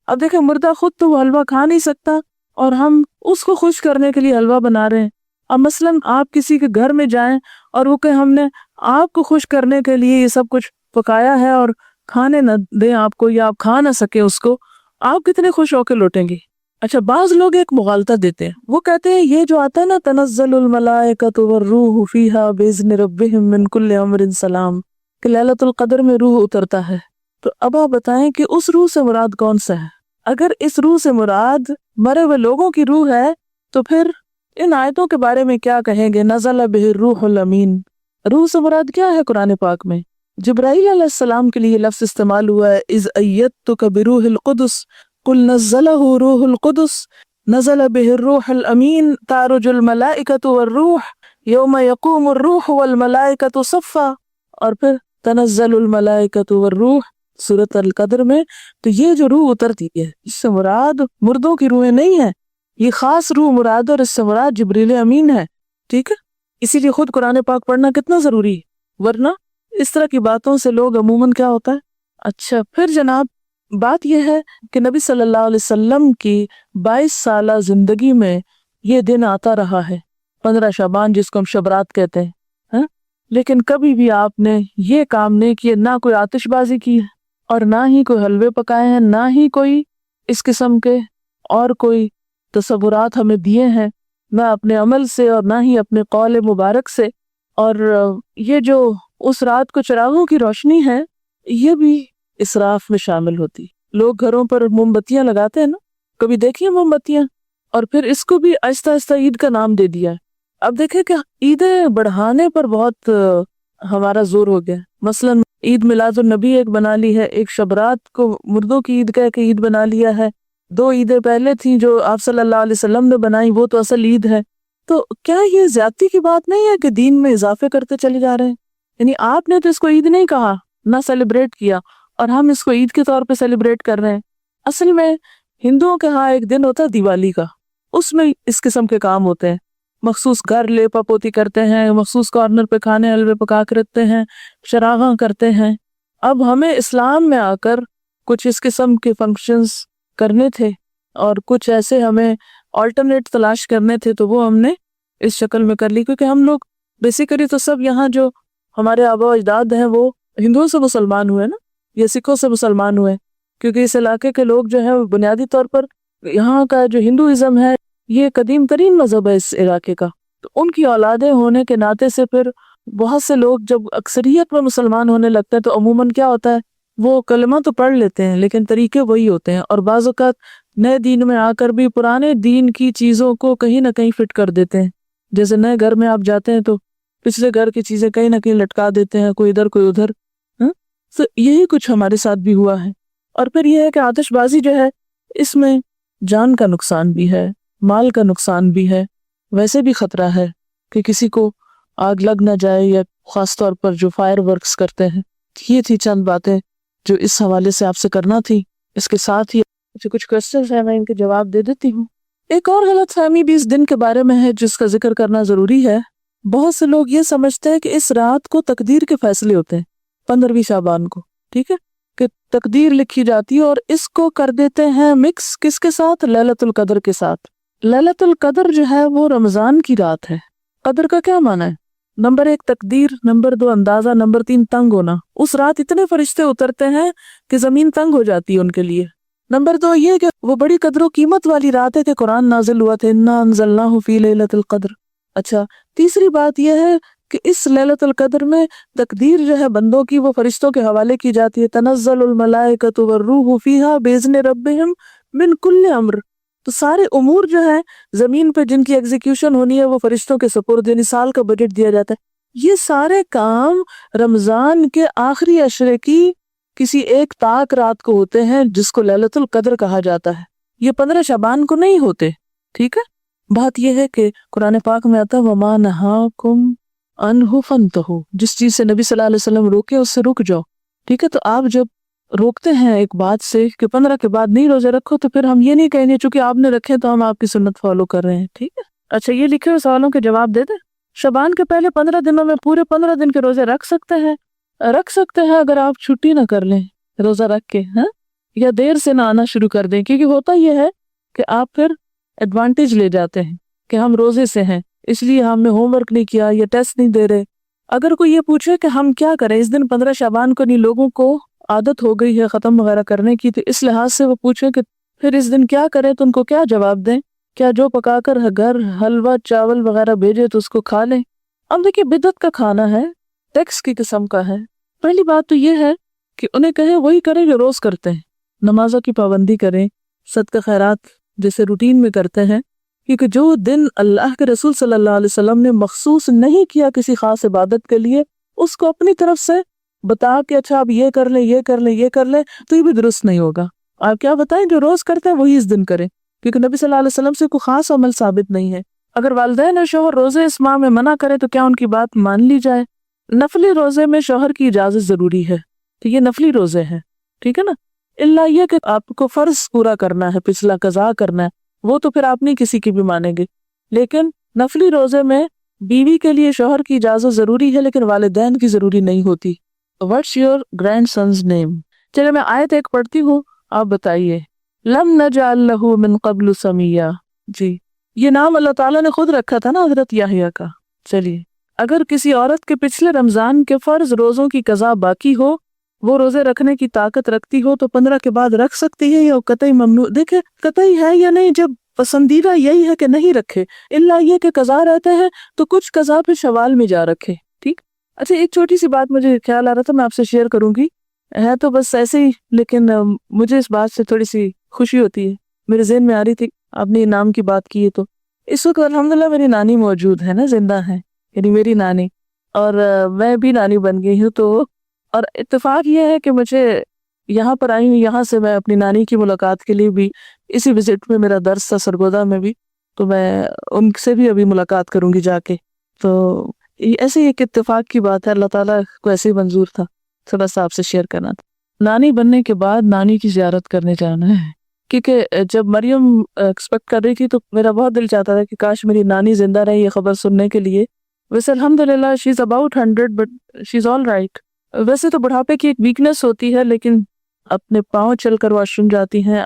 A: اب دیکھیں مردہ خود تو وہ حلوہ کھا نہیں سکتا اور ہم اس کو خوش کرنے کے لیے حلوہ بنا رہے ہیں۔ اب مثلاً آپ کسی کے گھر میں جائیں اور وہ کہ ہم نے آپ کو خوش کرنے کے لیے یہ سب کچھ پکایا ہے اور کھانے نہ دیں آپ کو، یا آپ کھا نہ سکیں اس کو، آپ کتنے خوش ہو کے لوٹیں گے؟ اچھا بعض لوگ ایک مغالطہ دیتے ہیں، وہ کہتے ہیں یہ جو آتا ہے نا تنزل الملائکۃ والروح فیہا باذن ربہم من کل امر سلام، کہ لیلۃ القدر میں روح اترتا ہے، تو اب آپ بتائیں کہ اس روح سے مراد کون سا ہے؟ اگر اس روح سے مراد مرے ہوئے لوگوں کی روح ہے تو پھر ان آیتوں کے بارے میں کیا کہیں گے؟ نزل بہ الروح الامین، روح سے مراد کیا ہے قرآن پاک میں؟ جبرائیل علیہ السلام کے لیے لفظ استعمال ہوا ہے، اذ ایدتک بروح القدس قل نزلہ روح القدس نزل بہ الروح الامین تعرج الملائکۃ والروح یوم یقوم الروح والملائکۃ صفا، اور پھر تنزل الملائکۃ والروح سورۃ القدر میں۔ تو یہ جو روح اترتی ہے اس سے مراد مردوں کی روحیں نہیں ہیں، یہ خاص روح مراد اور اس سے مراد جبریل امین ہے، ٹھیک ہے۔ اسی لیے خود قرآن پاک پڑھنا کتنا ضروری ہے، ورنہ اس طرح کی باتوں سے لوگ عموماً کیا ہوتا ہے۔ اچھا پھر جناب بات یہ ہے کہ نبی صلی اللہ علیہ وسلم کی 22 سالہ زندگی میں یہ دن آتا رہا ہے، 15 شعبان جس کو ہم شبرات کہتے ہیں، ہاں؟ لیکن کبھی بھی آپ نے یہ کام نہیں کیے، نہ کوئی آتش بازی کی ہے اور نہ ہی کوئی حلوے پکائے ہیں، نہ ہی کوئی اس قسم کے اور کوئی تصورات ہمیں دیے ہیں، نہ اپنے عمل سے اور نہ ہی اپنے قول مبارک سے۔ اور یہ جو اس رات کو چراغوں کی روشنی ہے، یہ بھی اسراف میں شامل ہوتی۔ لوگ گھروں پر موم بتیاں لگاتے ہیں نا، کبھی دیکھیے موم بتیاں، اور پھر اس کو بھی آہستہ آہستہ عید کا نام دے دیا ہے۔ اب دیکھیں کہ عیدیں بڑھانے پر بہت ہمارا زور ہو گیا۔ مثلاً عید میلاد النبی ایک بنا لی ہے، ایک شبرات کو مردوں کی عید کہہ کے عید بنا لیا ہے، 2 عیدیں پہلے تھیں جو آپ صلی اللہ علیہ وسلم نے بنائی، وہ تو اصل عید ہے۔ تو کیا یہ زیادتی کی بات نہیں ہے کہ دین میں اضافے کرتے چلے جا رہے ہیں؟ یعنی آپ نے تو اس کو عید نہیں کہا، نہ سیلیبریٹ کیا، اور ہم اس کو عید کے طور پہ سیلیبریٹ کر رہے ہیں۔ اصل میں ہندوؤں کے ہاں ایک دن ہوتا ہے دیوالی کا، اس میں اس قسم کے کام ہوتے ہیں، مخصوص گھر لیپا پوتی کرتے ہیں، مخصوص کارنر پہ کھانے حلوے پکا کے رکھتے ہیں، شراغاں کرتے ہیں۔ اب ہمیں اسلام میں آ کر کچھ اس قسم کے فنکشنز کرنے تھے اور کچھ ایسے ہمیں آلٹرنیٹ تلاش کرنے تھے، تو وہ ہم نے اس شکل میں کر لی، کیونکہ ہم لوگ بیسیکلی تو سب یہاں جو ہمارے آبا و اجداد ہیں وہ ہندوؤں سے مسلمان ہوئے نا، یا سکھوں سے مسلمان ہوئے، کیونکہ اس علاقے کے لوگ جو ہیں وہ بنیادی طور پر یہاں کا جو ہندوازم ہے یہ قدیم ترین مذہب ہے اس علاقے کا، تو ان کی اولادیں ہونے کے ناطے سے پھر بہت سے لوگ جب اکثریت میں مسلمان ہونے لگتے ہیں تو عموماً کیا ہوتا ہے، وہ کلمہ تو پڑھ لیتے ہیں لیکن طریقے وہی ہوتے ہیں، اور بعض اوقات نئے دین میں آ کر بھی پرانے دین کی چیزوں کو کہیں نہ کہیں فٹ کر دیتے ہیں۔ جیسے نئے گھر میں آپ جاتے ہیں تو پچھلے گھر کی چیزیں کہیں نہ کہیں لٹکا دیتے ہیں، کوئی ادھر کوئی ادھر، ہاں؟ تو یہی کچھ ہمارے ساتھ بھی ہوا ہے۔ اور پھر یہ ہے کہ آتش بازی جو ہے اس میں جان کا نقصان بھی ہے، مال کا نقصان بھی ہے، ویسے بھی خطرہ ہے کہ کسی کو آگ لگ نہ جائے، یا خاص طور پر جو فائر ورکس کرتے ہیں۔ یہ تھی چند باتیں جو اس حوالے سے آپ سے کرنا تھی۔ اس کے ساتھ ہی کچھ کوسچنز ہیں، میں ان کے جواب دے دیتی ہوں۔ ایک اور غلط فہمی بھی اس دن کے بارے میں ہے جس کا ذکر کرنا ضروری ہے۔ بہت سے لوگ یہ سمجھتے ہیں کہ اس رات کو تقدیر کے فیصلے ہوتے ہیں، 15ویں شعبان کو، ٹھیک ہے، کہ تقدیر لکھی جاتی ہے، اور اس کو کر دیتے ہیں مکس کس کے ساتھ؟ لیلۃ القدر کے ساتھ۔ لیلۃ القدر جو ہے وہ رمضان کی رات ہے۔ قدر کا کیا معنی ہے؟ نمبر 1 تقدیر، نمبر 2 اندازہ، نمبر 3 تنگ ہونا۔ اس رات اتنے فرشتے اترتے ہیں کہ زمین تنگ ہو جاتی ہے ان کے لیے۔ نمبر 2 یہ کہ وہ بڑی قدر و قیمت والی رات ہے کہ قرآن نازل ہوا تھا، انا انزلناہ فی لیلۃ القدر۔ اچھا، تیسری بات یہ ہے کہ اس لیلۃ القدر میں تقدیر جو ہے بندوں کی وہ فرشتوں کے حوالے کی جاتی ہے، تنزل الملائکۃ والروح فیہا باذن ربہم من کل امر۔ تو سارے امور جو ہیں زمین پہ جن کی ایگزیکیوشن ہونی ہے وہ فرشتوں کے سپرد، یعنی سال کا بجٹ دیا جاتا ہے۔ یہ سارے کام رمضان کے آخری عشرے کی کسی ایک طاق رات کو ہوتے ہیں جس کو لیلۃ القدر کہا جاتا ہے، یہ 15 شعبان کو نہیں ہوتے، ٹھیک ہے۔ بات یہ ہے کہ قرآن پاک میں آتا ہے وَمَا نَهَاكُمْ عَنْهُ فَانْتَهُوا، جس چیز سے نبی صلی اللہ علیہ وسلم روکے اس سے رک جاؤ، ٹھیک ہے۔ تو آپ جب روکتے ہیں ایک بات سے کہ 15 کے بعد نہیں روزے رکھو، تو پھر ہم یہ نہیں کہیں گے چونکہ آپ نے رکھے تو ہم آپ کی سنت فالو کر رہے ہیں، ٹھیک ہے۔ اچھا، یہ لکھے ہوئے سوالوں کے جواب دے دیں۔ شعبان کے پہلے 15 دنوں میں پورے 15 دن کے روزے رکھ سکتے ہیں؟ رکھ سکتے ہیں اگر آپ چھٹی نہ کر لیں روزہ رکھ کے، ہاں، یا دیر سے نہ آنا شروع کر دیں، کیونکہ ہوتا یہ ہے کہ آپ پھر ایڈوانٹیج لے جاتے ہیں کہ ہم روزے سے ہیں اس لیے ہم نے ہوم ورک نہیں کیا یا ٹیسٹ نہیں دے رہے۔ اگر کوئی یہ پوچھے کہ ہم کیا کریں اس دن 15 شعبان کو، نہیں لوگوں کو عادت ہو گئی ہے ختم وغیرہ کرنے کی، تو اس لحاظ سے وہ پوچھیں کہ پھر اس دن کیا کریں، تو ان کو کیا جواب دیں؟ کیا جو پکا کر گھر حلوہ چاول وغیرہ بھیجے تو اس کو کھا لیں؟ اب دیکھیے بدعت کا کھانا ہے، ٹیکس کی قسم کا ہے۔ پہلی بات تو یہ ہے کہ انہیں کہیں وہی کریں جو روز کرتے ہیں، نمازوں کی پابندی کریں، صدقہ خیرات جیسے روٹین میں کرتے ہیں، کیونکہ جو دن اللہ کے رسول صلی اللہ علیہ وسلم نے مخصوص نہیں کیا کسی خاص عبادت کے لیے، اس کو اپنی طرف سے بتا کہ اچھا آپ یہ کر لیں یہ کر لیں یہ کر لیں، تو یہ بھی درست نہیں ہوگا۔ آپ کیا بتائیں جو روز کرتے ہیں وہی اس دن کریں، کیونکہ نبی صلی اللہ علیہ وسلم سے کوئی خاص عمل ثابت نہیں ہے۔ اگر والدین اور شوہر روزے اس ماہ میں منع کرے تو کیا ان کی بات مان لی جائے؟ نفلی روزے میں شوہر کی اجازت ضروری ہے، تو یہ نفلی روزے ہیں، ٹھیک ہے نا، اللہ یہ کہ آپ کو فرض پورا کرنا ہے، پچھلا قضا کرنا ہے، وہ تو پھر آپ نہیں کسی کی بھی مانیں گے۔ لیکن نفلی روزے میں بیوی کے لیے شوہر کی اجازت ضروری ہے لیکن والدین کی ضروری نہیں ہوتی۔ What's your grandson's name؟ چلے میں آیت ایک پڑھتی ہوں، آپ بتائیے۔ لم نجعل له من قبل سمیہ، جی یہ نام اللہ تعالیٰ نے خود رکھا تھا نا حضرت یحییٰ کا. چلیے، اگر کسی عورت کے پچھلے رمضان کے فرض روزوں کی قضا باقی ہو، وہ روزے رکھنے کی طاقت رکھتی ہو تو 15 کے بعد رکھ سکتی ہے یا قطعی ممنوع؟ دیکھیں قطعی ہے یا نہیں، جب پسندیدہ یہی ہے کہ نہیں رکھے، الا یہ کہ قضا رہتے ہیں تو کچھ قضا پھر شوال میں جا رکھے. ٹھیک. اچھا، ایک چھوٹی سی بات مجھے خیال آ رہا تھا، میں آپ سے شیئر کروں گی، ہے تو بس ایسے ہی، لیکن مجھے اس بات سے تھوڑی سی خوشی ہوتی ہے، میرے ذہن میں آ رہی تھی. آپ نے انعام کی بات کی ہے تو اس وقت الحمدللہ میری نانی موجود ہے نا، زندہ ہے، یعنی میری نانی، اور میں بھی نانی بن گئی ہوں. تو اور اتفاق یہ ہے کہ مجھے یہاں پر آئی ہوں، یہاں سے میں اپنی نانی کی ملاقات کے لیے بھی، اسی وزٹ میں میرا درس تھا سرگودا میں بھی، تو میں ان سے بھی ابھی ملاقات کروں گی جا کے. تو ایسے ہی ایک اتفاق کی بات ہے، اللہ تعالیٰ کو ایسے ہی منظور تھا، تھوڑا سا آپ سے شیئر کرنا تھا. نانی بننے کے بعد نانی کی زیارت کرنے جانا ہے، کیونکہ جب مریم ایکسپیکٹ کر رہی تھی تو میرا بہت دل چاہتا تھا کہ کاش میری نانی زندہ رہی یہ خبر سننے کے لیے. ویسے الحمدللہ she is about 100 but she is all right. ویسے تو بڑھاپے کی ایک ویکنس ہوتی ہے، لیکن اپنے پاؤں چل کر واش روم جاتی ہیں.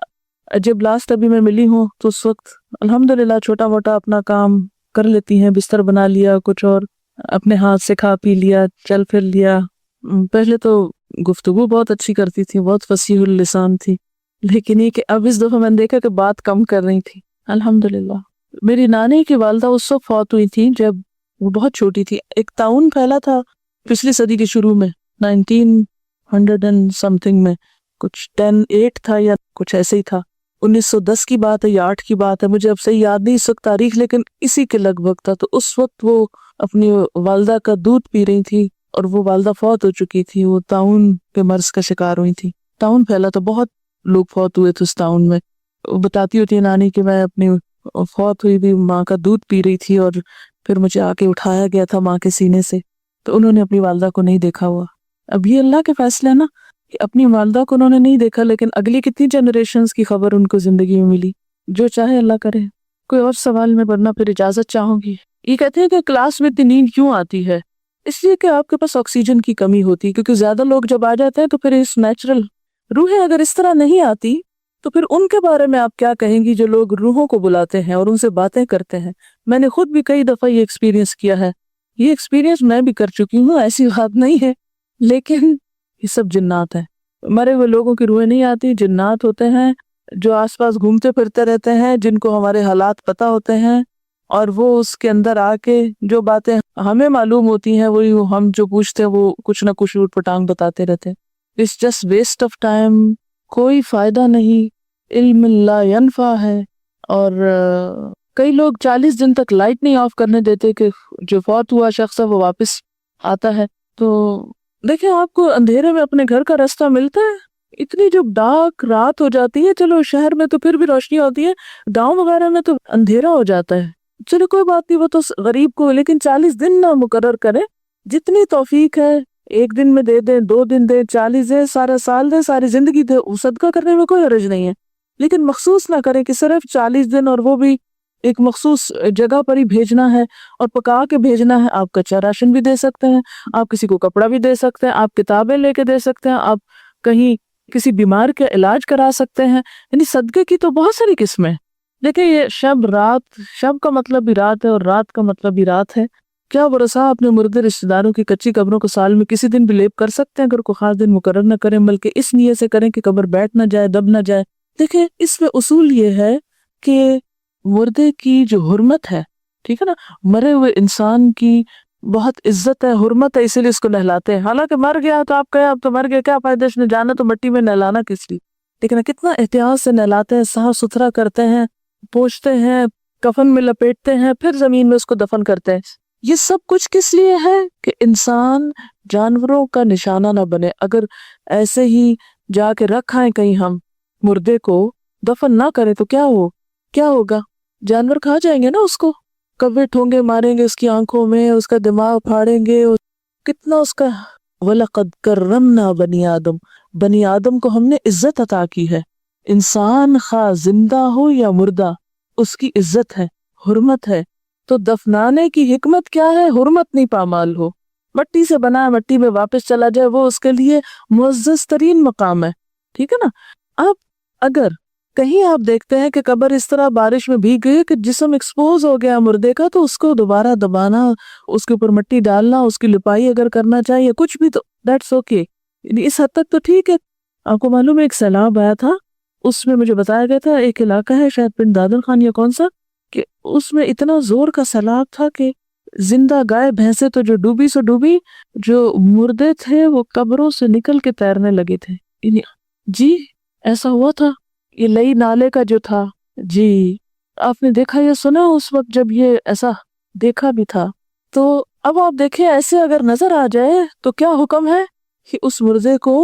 A: جب لاسٹ ابھی میں ملی ہوں تو اس وقت الحمدللہ چھوٹا موٹا اپنا کام کر لیتی ہیں، بستر بنا لیا، کچھ اور اپنے ہاتھ سے کھا پی لیا، چل پھر لیا. پہلے تو گفتگو بہت اچھی کرتی تھی، بہت فصیح اللسان تھی، لیکن یہ کہ اب اس دفعہ میں نے دیکھا کہ بات کم کر رہی تھی الحمدللہ. میری نانی کی والدہ اس وقت فوت ہوئی تھی جب وہ بہت چھوٹی تھی. ایک طاعون پھیلا تھا پچھلی صدی کے شروع میں، 1900 اینڈ سمتھنگ میں، کچھ 10-8 تھا یا کچھ ایسے ہی تھا، 1910 کی بات ہے یا 8 کی بات ہے، مجھے اب صحیح یاد نہیں اس وقت تاریخ، لیکن اسی کے لگ بھگ تھا. تو اس وقت وہ اپنی والدہ کا دودھ پی رہی تھی اور وہ والدہ فوت ہو چکی تھی، وہ طاعون کے مرض کا شکار ہوئی تھی. طاعون پھیلا تو بہت لوگ فوت ہوئے تھے اس طاعون میں. وہ بتاتی ہوتی ہے نانی کہ میں اپنی فوت ہوئی بھی ماں کا دودھ پی رہی تھی اور پھر مجھے آ کے اٹھایا گیا تھا ماں کے سینے سے، تو انہوں نے اپنی والدہ کو نہیں دیکھا ہوا. اب یہ اللہ کے فیصلے نا کہ اپنی والدہ کو انہوں نے نہیں دیکھا، لیکن اگلی کتنی جنریشنز کی خبر ان کو زندگی میں ملی. جو چاہے اللہ کرے. کوئی اور سوال میں، ورنہ پھر اجازت چاہوں گی. یہ کہتے ہیں کہ کلاس میں اتنی نیند کیوں آتی ہے؟ اس لیے کہ آپ کے پاس آکسیجن کی کمی ہوتی ہے، کیونکہ زیادہ لوگ جب آ جاتے ہیں تو پھر اس نیچرل روحیں اگر اس طرح نہیں آتی تو پھر ان کے بارے میں آپ کیا کہیں گی جو لوگ روحوں کو بلاتے ہیں اور ان سے باتیں کرتے ہیں. میں نے خود بھی کئی دفعہ یہ ایکسپیرینس کیا ہے، یہ ایکسپیرینس میں بھی کر چکی ہوں، ایسی بات نہیں ہے، لیکن یہ سب جنات ہیں. مرے ہوئے لوگوں کی روحیں نہیں آتی، جنات ہوتے ہیں جو آس پاس گھومتے پھرتے رہتے ہیں، جن کو ہمارے حالات پتہ ہوتے ہیں، اور وہ اس کے اندر آ کے جو باتیں ہمیں معلوم ہوتی ہیں وہی ہم جو پوچھتے ہیں وہ کچھ نہ کچھ اوٹ پٹانگ بتاتے رہتے ہیں. It's just waste of time، کوئی فائدہ نہیں، علم لا ینفع ہے. اور کئی لوگ 40 دن تک لائٹ نہیں آف کرنے دیتے کہ جو فوت ہوا شخص ہے وہ واپس آتا ہے. تو دیکھیں آپ کو اندھیرے میں اپنے گھر کا راستہ ملتا ہے؟ اتنی جب ڈارک رات ہو جاتی ہے، چلو شہر میں تو پھر بھی روشنی ہوتی ہے، گاؤں وغیرہ میں تو اندھیرا ہو جاتا ہے. چلو کوئی بات نہیں، وہ تو غریب کو، لیکن 40 دن نہ مقرر کرے. جتنی توفیق ہے 1 دن میں دے دیں، 2 دن دیں، 40 دیں، سارا سال دیں، ساری زندگی دیں، صدقہ کرنے میں کوئی حرج نہیں ہے. لیکن مخصوص نہ کریں کہ صرف 40 دن اور وہ بھی ایک مخصوص جگہ پر ہی بھیجنا ہے اور پکا کے بھیجنا ہے. آپ کچا راشن بھی دے سکتے ہیں، آپ کسی کو کپڑا بھی دے سکتے ہیں، آپ کتابیں لے کے دے سکتے ہیں، آپ کہیں کسی بیمار کا علاج کرا سکتے ہیں. یعنی صدقے کی تو بہت ساری قسمیں. دیکھیں یہ شب رات، شب کا مطلب بھی رات ہے اور رات کا مطلب بھی رات ہے. کیا بھروسہ اپنے مردے رشتہ داروں کی کچی قبروں کو سال میں کسی دن بھی لیپ کر سکتے ہیں، اگر کوئی خاص دن مقرر نہ کریں، بلکہ اس نیت سے کریں کہ قبر بیٹھ نہ جائے، دب نہ جائے. دیکھیں اس میں اصول یہ ہے کہ مردے کی جو حرمت ہے، ٹھیک ہے نا، مرے ہوئے انسان کی بہت عزت ہے، حرمت ہے، اسی لیے اس کو نہلاتے ہیں. حالانکہ مر گیا تو آپ کہیں اب تو مر گیا، کیا فائدہ اس نے جانا تو مٹی میں، نہلانا کس لیے؟ لیکن کتنا احتیاط سے نہلاتے ہیں، صاف ستھرا کرتے ہیں، پوچھتے ہیں، کفن میں لپیٹتے ہیں، پھر زمین میں اس کو دفن کرتے ہیں. یہ سب کچھ کس لیے ہے کہ انسان جانوروں کا نشانہ نہ بنے. اگر ایسے ہی جا کے رکھائیں کہیں ہم مردے کو، دفن نہ کریں تو کیا ہوگا؟ جانور کھا جائیں گے نا اس کو، کوے ٹھونگے ماریں گے اس کی آنکھوں میں، اس کا دماغ پھاڑیں گے، کتنا اس کا. وَلَقَدْ كَرَّمْنَا بَنِي آدم، بنی آدم کو ہم نے عزت عطا کی ہے. انسان خواہ زندہ ہو یا مردہ، اس کی عزت ہے، حرمت ہے. تو دفنانے کی حکمت کیا ہے؟ حرمت نہیں پامال ہو. مٹی سے بنا ہے، مٹی میں واپس چلا جائے، وہ اس کے لیے معزز ترین مقام ہے. ٹھیک ہے نا. اب اگر کہیں آپ دیکھتے ہیں کہ قبر اس طرح بارش میں بھیگ گئی کہ جسم ایکسپوز ہو گیا مردے کا، تو اس کو دوبارہ دبانا، اس کے اوپر مٹی ڈالنا، اس کی لپائی اگر کرنا چاہیے کچھ بھی، تو دیٹس اوکے، اس حد تک تو ٹھیک ہے۔ آپ کو معلوم ہے ایک سیلاب آیا تھا، اس میں مجھے بتایا گیا تھا ایک علاقہ ہے شاید پنڈ دادر خان یا کون سا، کہ اس میں اتنا زور کا سیلاب تھا کہ زندہ گائے بھینسیں تو جو ڈوبی سو ڈوبی، جو مردے تھے وہ قبروں سے نکل کے تیرنے لگے تھے۔ جی ایسا ہوا تھا، یہ لئی نالے کا جو تھا، جی آپ نے دیکھا یا سنا اس وقت جب یہ ایسا دیکھا بھی تھا؟ تو اب آپ دیکھیں ایسے اگر نظر آ جائے تو کیا حکم ہے کہ اس مردے کو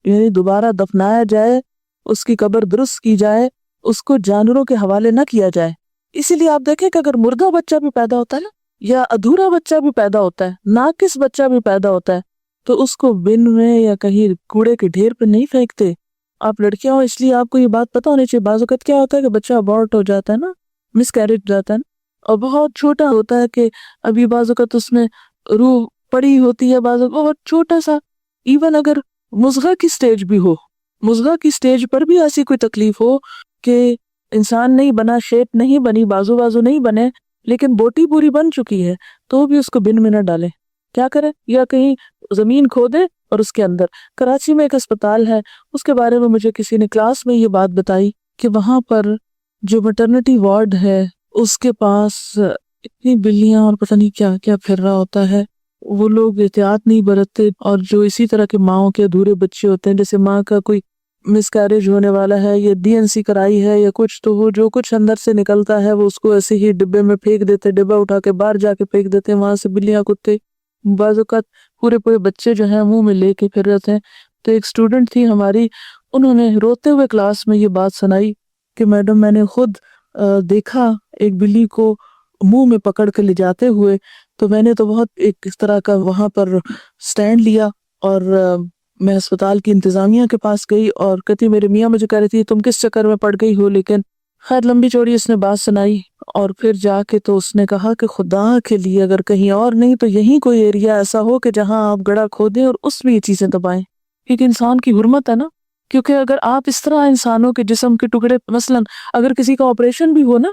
A: یعنی دوبارہ دفنایا جائے، اس کی قبر درست کی جائے، اس کو جانوروں کے حوالے نہ کیا جائے۔ اسی لیے آپ دیکھیں کہ اگر مردہ بچہ بھی پیدا ہوتا ہے نا، یا ادھورا بچہ بھی پیدا ہوتا ہے، ناقص بچہ بھی پیدا ہوتا ہے، تو اس کو بن میں یا کہیں کوڑے کے ڈھیر پہ نہیں پھینکتے۔ آپ لڑکیاں ہو اس لیے آپ کو یہ بات پتہ ہونی چاہیے، بعض اوقات کیا ہوتا ہے کہ بچہ ابورٹ ہو جاتا ہے نا، مس کیریج جاتا ہے نا، اور بہت چھوٹا ہوتا ہے کہ ابھی بعض اوقات اس میں روح پڑی ہوتی ہے، بعض اوقات بہت چھوٹا سا، ایون اگر مضغہ کی سٹیج بھی ہو، مضغہ کی سٹیج پر بھی ایسی کوئی تکلیف ہو کہ انسان نہیں بنا، شیپ نہیں بنی، بازو نہیں بنے، لیکن بوٹی پوری بن چکی ہے، تو بھی اس کو بن میں نہ ڈالے۔ کیا کرے؟ یا کہیں زمین کھودے اور اس کے اندر۔ کراچی میں ایک اسپتال ہے، اس کے بارے میں مجھے کسی نے کلاس میں یہ بات بتائی کہ وہاں پر جو میٹرنٹی وارڈ ہے اس کے پاس اتنی بلیاں اور پتہ نہیں کیا کیا پھر رہا ہوتا ہے، وہ لوگ احتیاط نہیں برتتے، اور جو اسی طرح کے ماؤں کے ادھورے بچے ہوتے ہیں، جیسے ماں کا کوئی مس کیریج ہونے والا ہے یا ڈی این سی کرائی ہے یا کچھ، تو وہ جو کچھ اندر سے نکلتا ہے وہ اس کو ایسے ہی ڈبے میں پھینک دیتے، ڈبہ اٹھا کے باہر جا کے پھینک دیتے، وہاں سے بلیاں کتے بعض اوقات پورے بچے جو ہیں منہ میں لے کے پھر رہتے ہیں۔ تو ایک اسٹوڈنٹ تھی ہماری، انہوں نے روتے ہوئے کلاس میں یہ بات سنائی کہ میڈم میں نے خود دیکھا ایک بلی کو منہ میں پکڑ کے لے جاتے ہوئے، تو میں نے تو بہت ایک اس طرح کا وہاں پر سٹینڈ لیا، اور میں اسپتال کی انتظامیہ کے پاس گئی، اور کہتی میرے میاں مجھے کہہ رہی تھی تم کس چکر میں پڑ گئی ہو، لیکن خیر لمبی چوڑی اس نے بات سنائی، اور پھر جا کے تو اس نے کہا کہ خدا کے لیے اگر کہیں اور نہیں تو یہیں کوئی ایریا ایسا ہو کہ جہاں آپ گڑھا کھودیں اور اس میں یہ چیزیں دبائیں، کیونکہ انسان کی حرمت ہے نا۔ کیونکہ اگر آپ اس طرح انسانوں کے جسم کے ٹکڑے، مثلا اگر کسی کا آپریشن بھی ہو نا،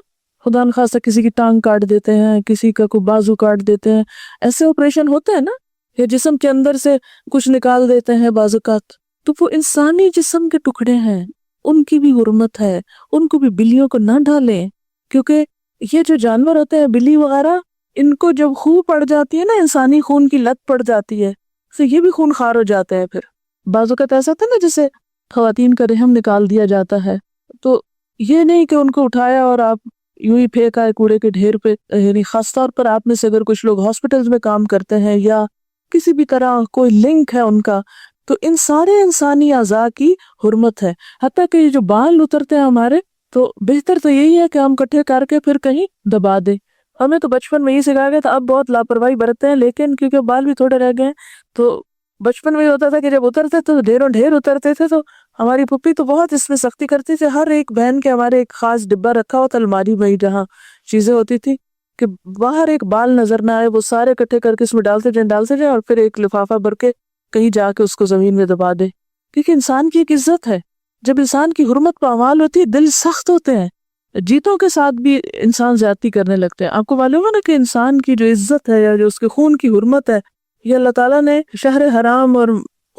A: خدا نخواستہ کسی کی ٹانگ کاٹ دیتے ہیں، کسی کا کوئی بازو کاٹ دیتے ہیں، ایسے آپریشن ہوتے ہیں نا، یا جسم کے اندر سے کچھ نکال دیتے ہیں بعض اوقات، تو وہ انسانی جسم کے ٹکڑے ہیں، ان کی بھی حرمت ہے، ان کو بھی بلیوں کو نہ ڈالیں، کیونکہ یہ جو جانور ہوتے ہیں بلی وغیرہ، ان کو جب خون پڑ جاتی ہے نا، انسانی خون کی لت پڑ جاتی ہے، تو یہ بھی خون خوار ہو جاتے ہیں۔ پھر بعض اوقات ایسا تھا نا جسے خواتین کا رحم نکال دیا جاتا ہے، تو یہ نہیں کہ ان کو اٹھایا اور آپ یوں ہی پھینکا ہے کوڑے کے ڈھیر پہ، یعنی خاص طور پر آپ میں سے اگر کچھ لوگ ہاسپٹلز میں کام کرتے ہیں یا کسی بھی طرح کوئی لنک ہے ان کا، تو ان سارے انسانی اعضاء کی حرمت ہے، حتیٰ کہ یہ جو بال اترتے ہیں ہمارے، تو بہتر تو یہی ہے کہ ہم کٹھے کر کے پھر کہیں دبا دیں۔ ہمیں تو بچپن میں یہ سکھایا گیا تھا، اب بہت لاپرواہی برتتے ہیں، لیکن کیونکہ بال بھی تھوڑے رہ گئے ہیں، تو بچپن میں یہ ہوتا تھا کہ جب اترتے تو ڈھیروں ڈھیر اترتے تھے، تو ہماری پھپھی تو بہت اس میں سختی کرتی تھی، ہر ایک بہن کے ہمارے ایک خاص ڈبہ رکھا ہوتا الماری میں جہاں چیزیں ہوتی تھی، کہ باہر ایک بال نظر نہ آئے، وہ سارے اکٹھے کر کے اس میں ڈالتے جائیں اور پھر ایک لفافہ بھر کے کہیں جا کے اس کو زمین میں دبا دے، کیونکہ انسان کی ایک عزت ہے۔ جب انسان کی حرمت پامال ہوتی ہے دل سخت ہوتے ہیں، جیتوں کے ساتھ بھی انسان زیادتی کرنے لگتے ہیں۔ آپ کو معلوم ہے نا کہ انسان کی جو عزت ہے یا جو اس کے خون کی حرمت ہے، یہ اللہ تعالیٰ نے شہر حرام اور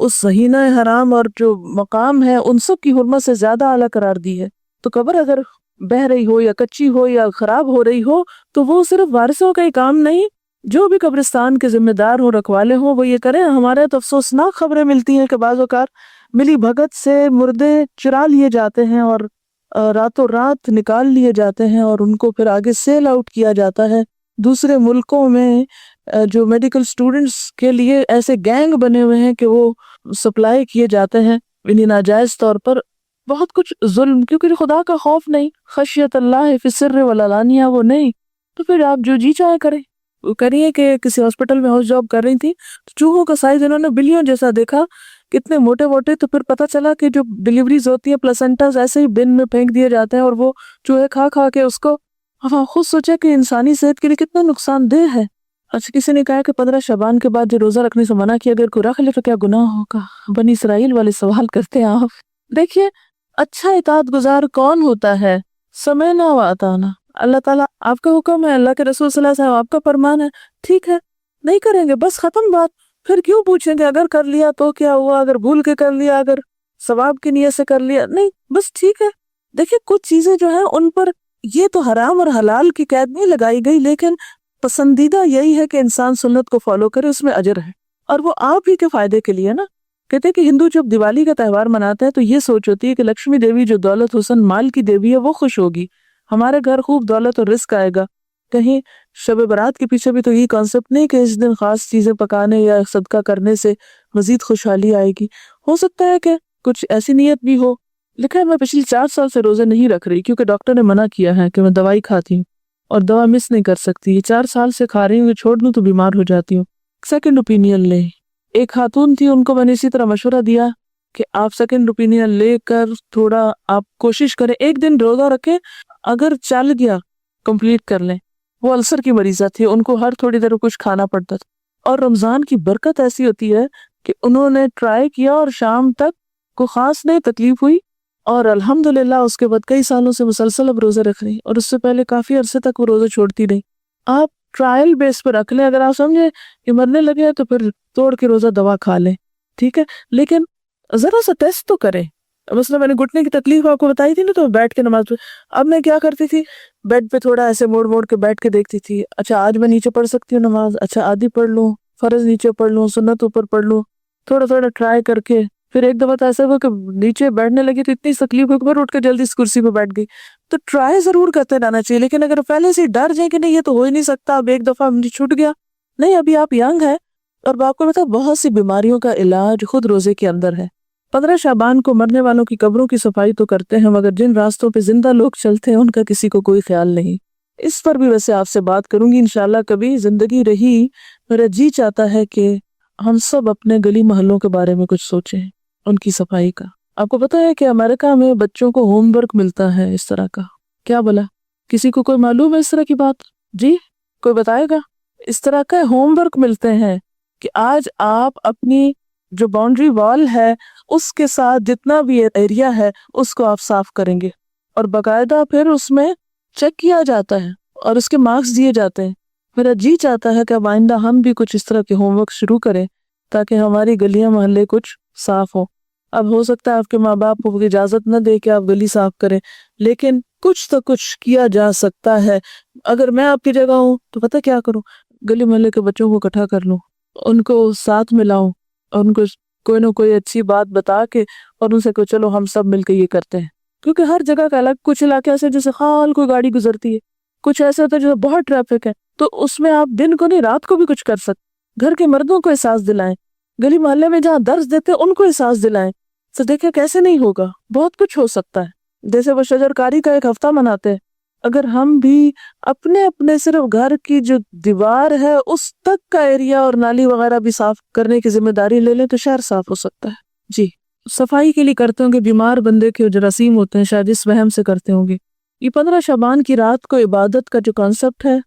A: اس صحینہ حرام اور جو مقام ہے ان سب کی حرمت سے زیادہ اعلیٰ قرار دی ہے۔ تو قبر اگر بہہ رہی ہو یا کچی ہو یا خراب ہو رہی ہو، تو وہ صرف وارثوں کا ہی کام نہیں، جو بھی قبرستان کے ذمہ دار ہوں، رکھوالے ہوں، وہ یہ کریں۔ ہمارے تو افسوسناک خبریں ملتی ہیں کہ بعض اوقات ملی بھگت سے مردے چرا لیے جاتے ہیں اور راتوں رات نکال لیے جاتے ہیں، اور ان کو پھر آگے سیل آؤٹ کیا جاتا ہے دوسرے ملکوں میں۔ جو میڈیکل سٹوڈنٹس کے لیے ایسے گینگ بنے ہوئے ہیں کہ وہ سپلائی کیے جاتے ہیں انہیں ناجائز طور پر، بہت کچھ ظلم، کیونکہ خدا کا خوف نہیں، خشیت اللہ فی السر والعلانیہ وہ نہیں، تو پھر آپ جو جی چاہے کریں۔ وہ کریے کہ کسی ہاسپٹل میں ہاؤس جاب کر رہی تھی، تو چوہوں کا سائز انہوں نے بلیوں جیسا دیکھا، کتنے موٹے موٹے، تو پھر پتہ چلا کہ جو ڈیلیوریز ہوتی ہیں پلاسنٹاز ایسے ہی بن میں پھینک دیے جاتے ہیں، اور وہ چوہے کھا کھا کے اس کو، ہاں خود سوچے کہ انسانی صحت کے لیے کتنا نقصان دہ ہے۔ اچھا کسی نے کہا کہ 15 شعبان کے بعد جو روزہ رکھنے سے منع کیا، اگر کوئی رکھ لے تو کیا گناہ ہوگا؟ بنی اسرائیل والے سوال کرتے ہیں آپ۔ دیکھیے اچھا اطاعت گزار کون ہوتا ہے؟ سمعنا و اطعنا، اللہ تعالیٰ آپ کا حکم ہے، اللہ کے رسول صلی اللہ علیہ وسلم آپ کا فرمان ہے، ٹھیک ہے نہیں کریں گے بس ختم بات، پھر کیوں پوچھیں گے اگر کر لیا تو کیا ہوا، اگر بھول کے کر لیا، اگر ثواب کی نیت سے کر لیا، نہیں بس ٹھیک ہے۔ دیکھیں کچھ چیزیں جو ہیں ان پر یہ تو حرام اور حلال کی قید نہیں لگائی گئی، لیکن پسندیدہ یہی ہے کہ انسان سنت کو فالو کرے، اس میں اجر ہے، اور وہ آپ ہی کے فائدے کے لیے نا۔ کہتے ہیں کہ ہندو جب دیوالی کا تہوار مناتے ہیں تو یہ سوچ ہوتی ہے کہ لکشمی دیوی جو دولت حسن مال کی دیوی ہے وہ خوش ہوگی، ہمارے گھر خوب دولت اور رزق آئے گا۔ کہیں شب برات کے پیچھے بھی تو یہ کانسیپٹ نہیں کہ اس دن خاص چیزیں پکانے یا صدقہ کرنے سے مزید خوشحالی آئے گی۔ ہو سکتا ہے کہ کچھ ایسی نیت بھی ہو۔ لکھا ہے میں پچھلی 4 سال سے روزے نہیں رکھ رہی کیونکہ ڈاکٹر نے منع کیا ہے کہ میں دوائی کھاتی ہوں اور دوا مس نہیں کر سکتی، یہ 4 سال سے کھا رہی ہوں، یہ چھوڑ دوں تو بیمار ہو جاتی ہوں۔ سیکنڈ اوپینین لیں۔ ایک خاتون تھی، ان کو میں نے اسی طرح مشورہ دیا کہ آپ سیکنڈ اوپینین لے کر تھوڑا آپ کوشش کریں، ایک دن روزہ رکھیں، اگر چل گیا کمپلیٹ کر لیں۔ وہ السر کی مریضہ تھی، ان کو ہر تھوڑی دیر کچھ کھانا پڑتا تھا، اور رمضان کی برکت ایسی ہوتی ہے کہ انہوں نے ٹرائی کیا اور شام تک کو خاص نہیں تکلیف ہوئی، اور الحمدللہ اس کے بعد کئی سالوں سے مسلسل اب روزے رکھ رہی، اور اس سے پہلے کافی عرصے تک وہ روزے چھوڑتی رہی۔ آپ ٹرائل بیس پر رکھ لیں، اگر آپ سمجھیں کہ مرنے لگے تو پھر توڑ کے روزہ دوا کھا لیں، ٹھیک ہے، لیکن ذرا سا ٹیسٹ تو کریں۔ مثلا میں نے گھٹنے کی تکلیف آپ کو بتائی تھی نا، تو بیٹھ کے نماز پڑھ، اب میں کیا کرتی تھی، بیڈ پہ تھوڑا ایسے موڑ موڑ کے بیٹھ کے دیکھتی تھی، اچھا آج میں نیچے پڑھ سکتی ہوں نماز، اچھا آدھی پڑھ لوں، فرض نیچے پڑھ لوں، سنت اوپر پڑھ لوں، تھوڑا تھوڑا ٹرائی کر کے۔ پھر ایک دفعہ تو ایسا ہوا کہ نیچے بیٹھنے لگی تو اتنی تکلیف ہوئی کہ پھر اٹھ کے جلدی اس کرسی پہ بیٹھ گئی۔ تو ٹرائی ضرور کرتے رہنا چاہیے، لیکن اگر پہلے سے ڈر جائیں کہ نہیں یہ تو ہو ہی نہیں سکتا، اب ایک دفعہ مجھے چھوٹ گیا، نہیں، ابھی آپ ینگ ہیں، اور آپ کو پتا بہت سی بیماریوں کا علاج خود روزے کے اندر ہے۔ 15 شعبان کو مرنے والوں کی قبروں کی صفائی تو کرتے ہیں، مگر جن راستوں پہ زندہ لوگ چلتے ہیں ان کا کسی کو کوئی خیال نہیں۔ اس پر بھی ویسے آپ سے بات کروں گی انشاءاللہ، کبھی زندگی رہی، میرا جی چاہتا ہے کہ ہم سب اپنے گلی محلوں کے بارے میں کچھ سوچیں، ان کی صفائی کا۔ آپ کو پتا ہے کہ امریکہ میں بچوں کو ہوم ورک ملتا ہے اس طرح کا، کیا بولا؟ کسی کو کوئی معلوم ہے اس طرح کی بات؟ جی کوئی بتائے گا؟ اس طرح کا ہوم ورک ملتے ہیں کہ آج آپ اپنی جو باؤنڈری وال ہے اس کے ساتھ جتنا بھی ایریا ہے اس کو آپ صاف کریں گے، اور باقاعدہ پھر اس میں چیک کیا جاتا ہے اور اس کے مارکس دیے جاتے ہیں۔ میرا جی چاہتا ہے کہ اب آئندہ ہم بھی کچھ اس طرح کے ہوم ورک شروع کریں تاکہ ہماری گلیاں محلے کچھ صاف ہو۔ اب ہو سکتا ہے آپ کے ماں باپ کو اجازت نہ دے کہ آپ گلی صاف کریں، لیکن کچھ تو کچھ کیا جا سکتا ہے۔ اگر میں آپ کی جگہ ہوں تو پتہ کیا کروں، گلی محلے کے بچوں کو اکٹھا کر لوں، ان کو ساتھ ملاؤں، اور ان کو کوئی نہ کوئی اچھی بات بتا کے اور ان سے کہ چلو ہم سب مل کے یہ کرتے ہیں، کیونکہ ہر جگہ کا الگ، کچھ علاقے ایسے جیسے خال کوئی گاڑی گزرتی ہے، کچھ ایسے ہوتا ہے جو بہت ٹریفک ہے، تو اس میں آپ دن کو نہیں رات کو بھی کچھ کر سکتے۔ گھر کے مردوں کو احساس دلائیں، گلی محلے میں جہاں درس دیتے ان کو احساس دلائیں، تو دیکھیں کیسے نہیں ہوگا، بہت کچھ ہو سکتا ہے۔ جیسے وہ شجرکاری کا ایک ہفتہ مناتے ہیں، اگر ہم بھی اپنے اپنے صرف گھر کی جو دیوار ہے اس تک کا ایریا اور نالی وغیرہ بھی صاف کرنے کی ذمہ داری لے لیں تو شہر صاف ہو سکتا ہے۔ جی صفائی کے لیے کرتے ہوں گے، بیمار بندے کے جراثیم ہوتے ہیں شاید اس وہم سے کرتے ہوں گے۔ یہ 15 شعبان کی رات کو عبادت کا جو کانسیپٹ ہے،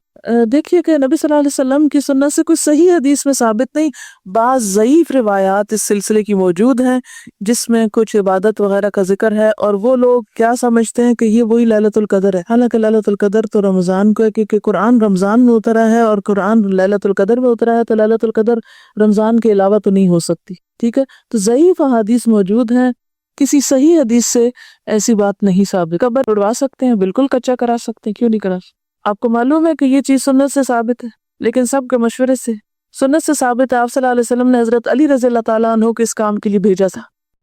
A: دیکھیے کہ نبی صلی اللہ علیہ وسلم کی سنت سے کوئی صحیح حدیث میں ثابت نہیں، بعض ضعیف روایات اس سلسلے کی موجود ہیں جس میں کچھ عبادت وغیرہ کا ذکر ہے، اور وہ لوگ کیا سمجھتے ہیں کہ یہ وہی لیلۃ القدر ہے، حالانکہ لیلۃ القدر تو رمضان کو ہے، کیونکہ قرآن رمضان میں اترا ہے اور قرآن لیلۃ القدر میں اترا ہے، تو لیلۃ القدر رمضان کے علاوہ تو نہیں ہو سکتی، ٹھیک ہے۔ تو ضعیف احادیث موجود ہیں، کسی صحیح حدیث سے ایسی بات نہیں ثابت۔ قبر اڑوا سکتے ہیں، بالکل کچا کرا سکتے ہیں، کیوں نہیں کرا سکتے؟ آپ کو معلوم ہے کہ یہ چیز سنت سے ثابت ہے، لیکن سب کے مشورے سے سنت سے ثابت ہے۔ آپ صلی اللہ علیہ وسلم نے حضرت علی رضی اللہ تعالیٰ عنہ کو اس کام کے لیے بھیجا تھا،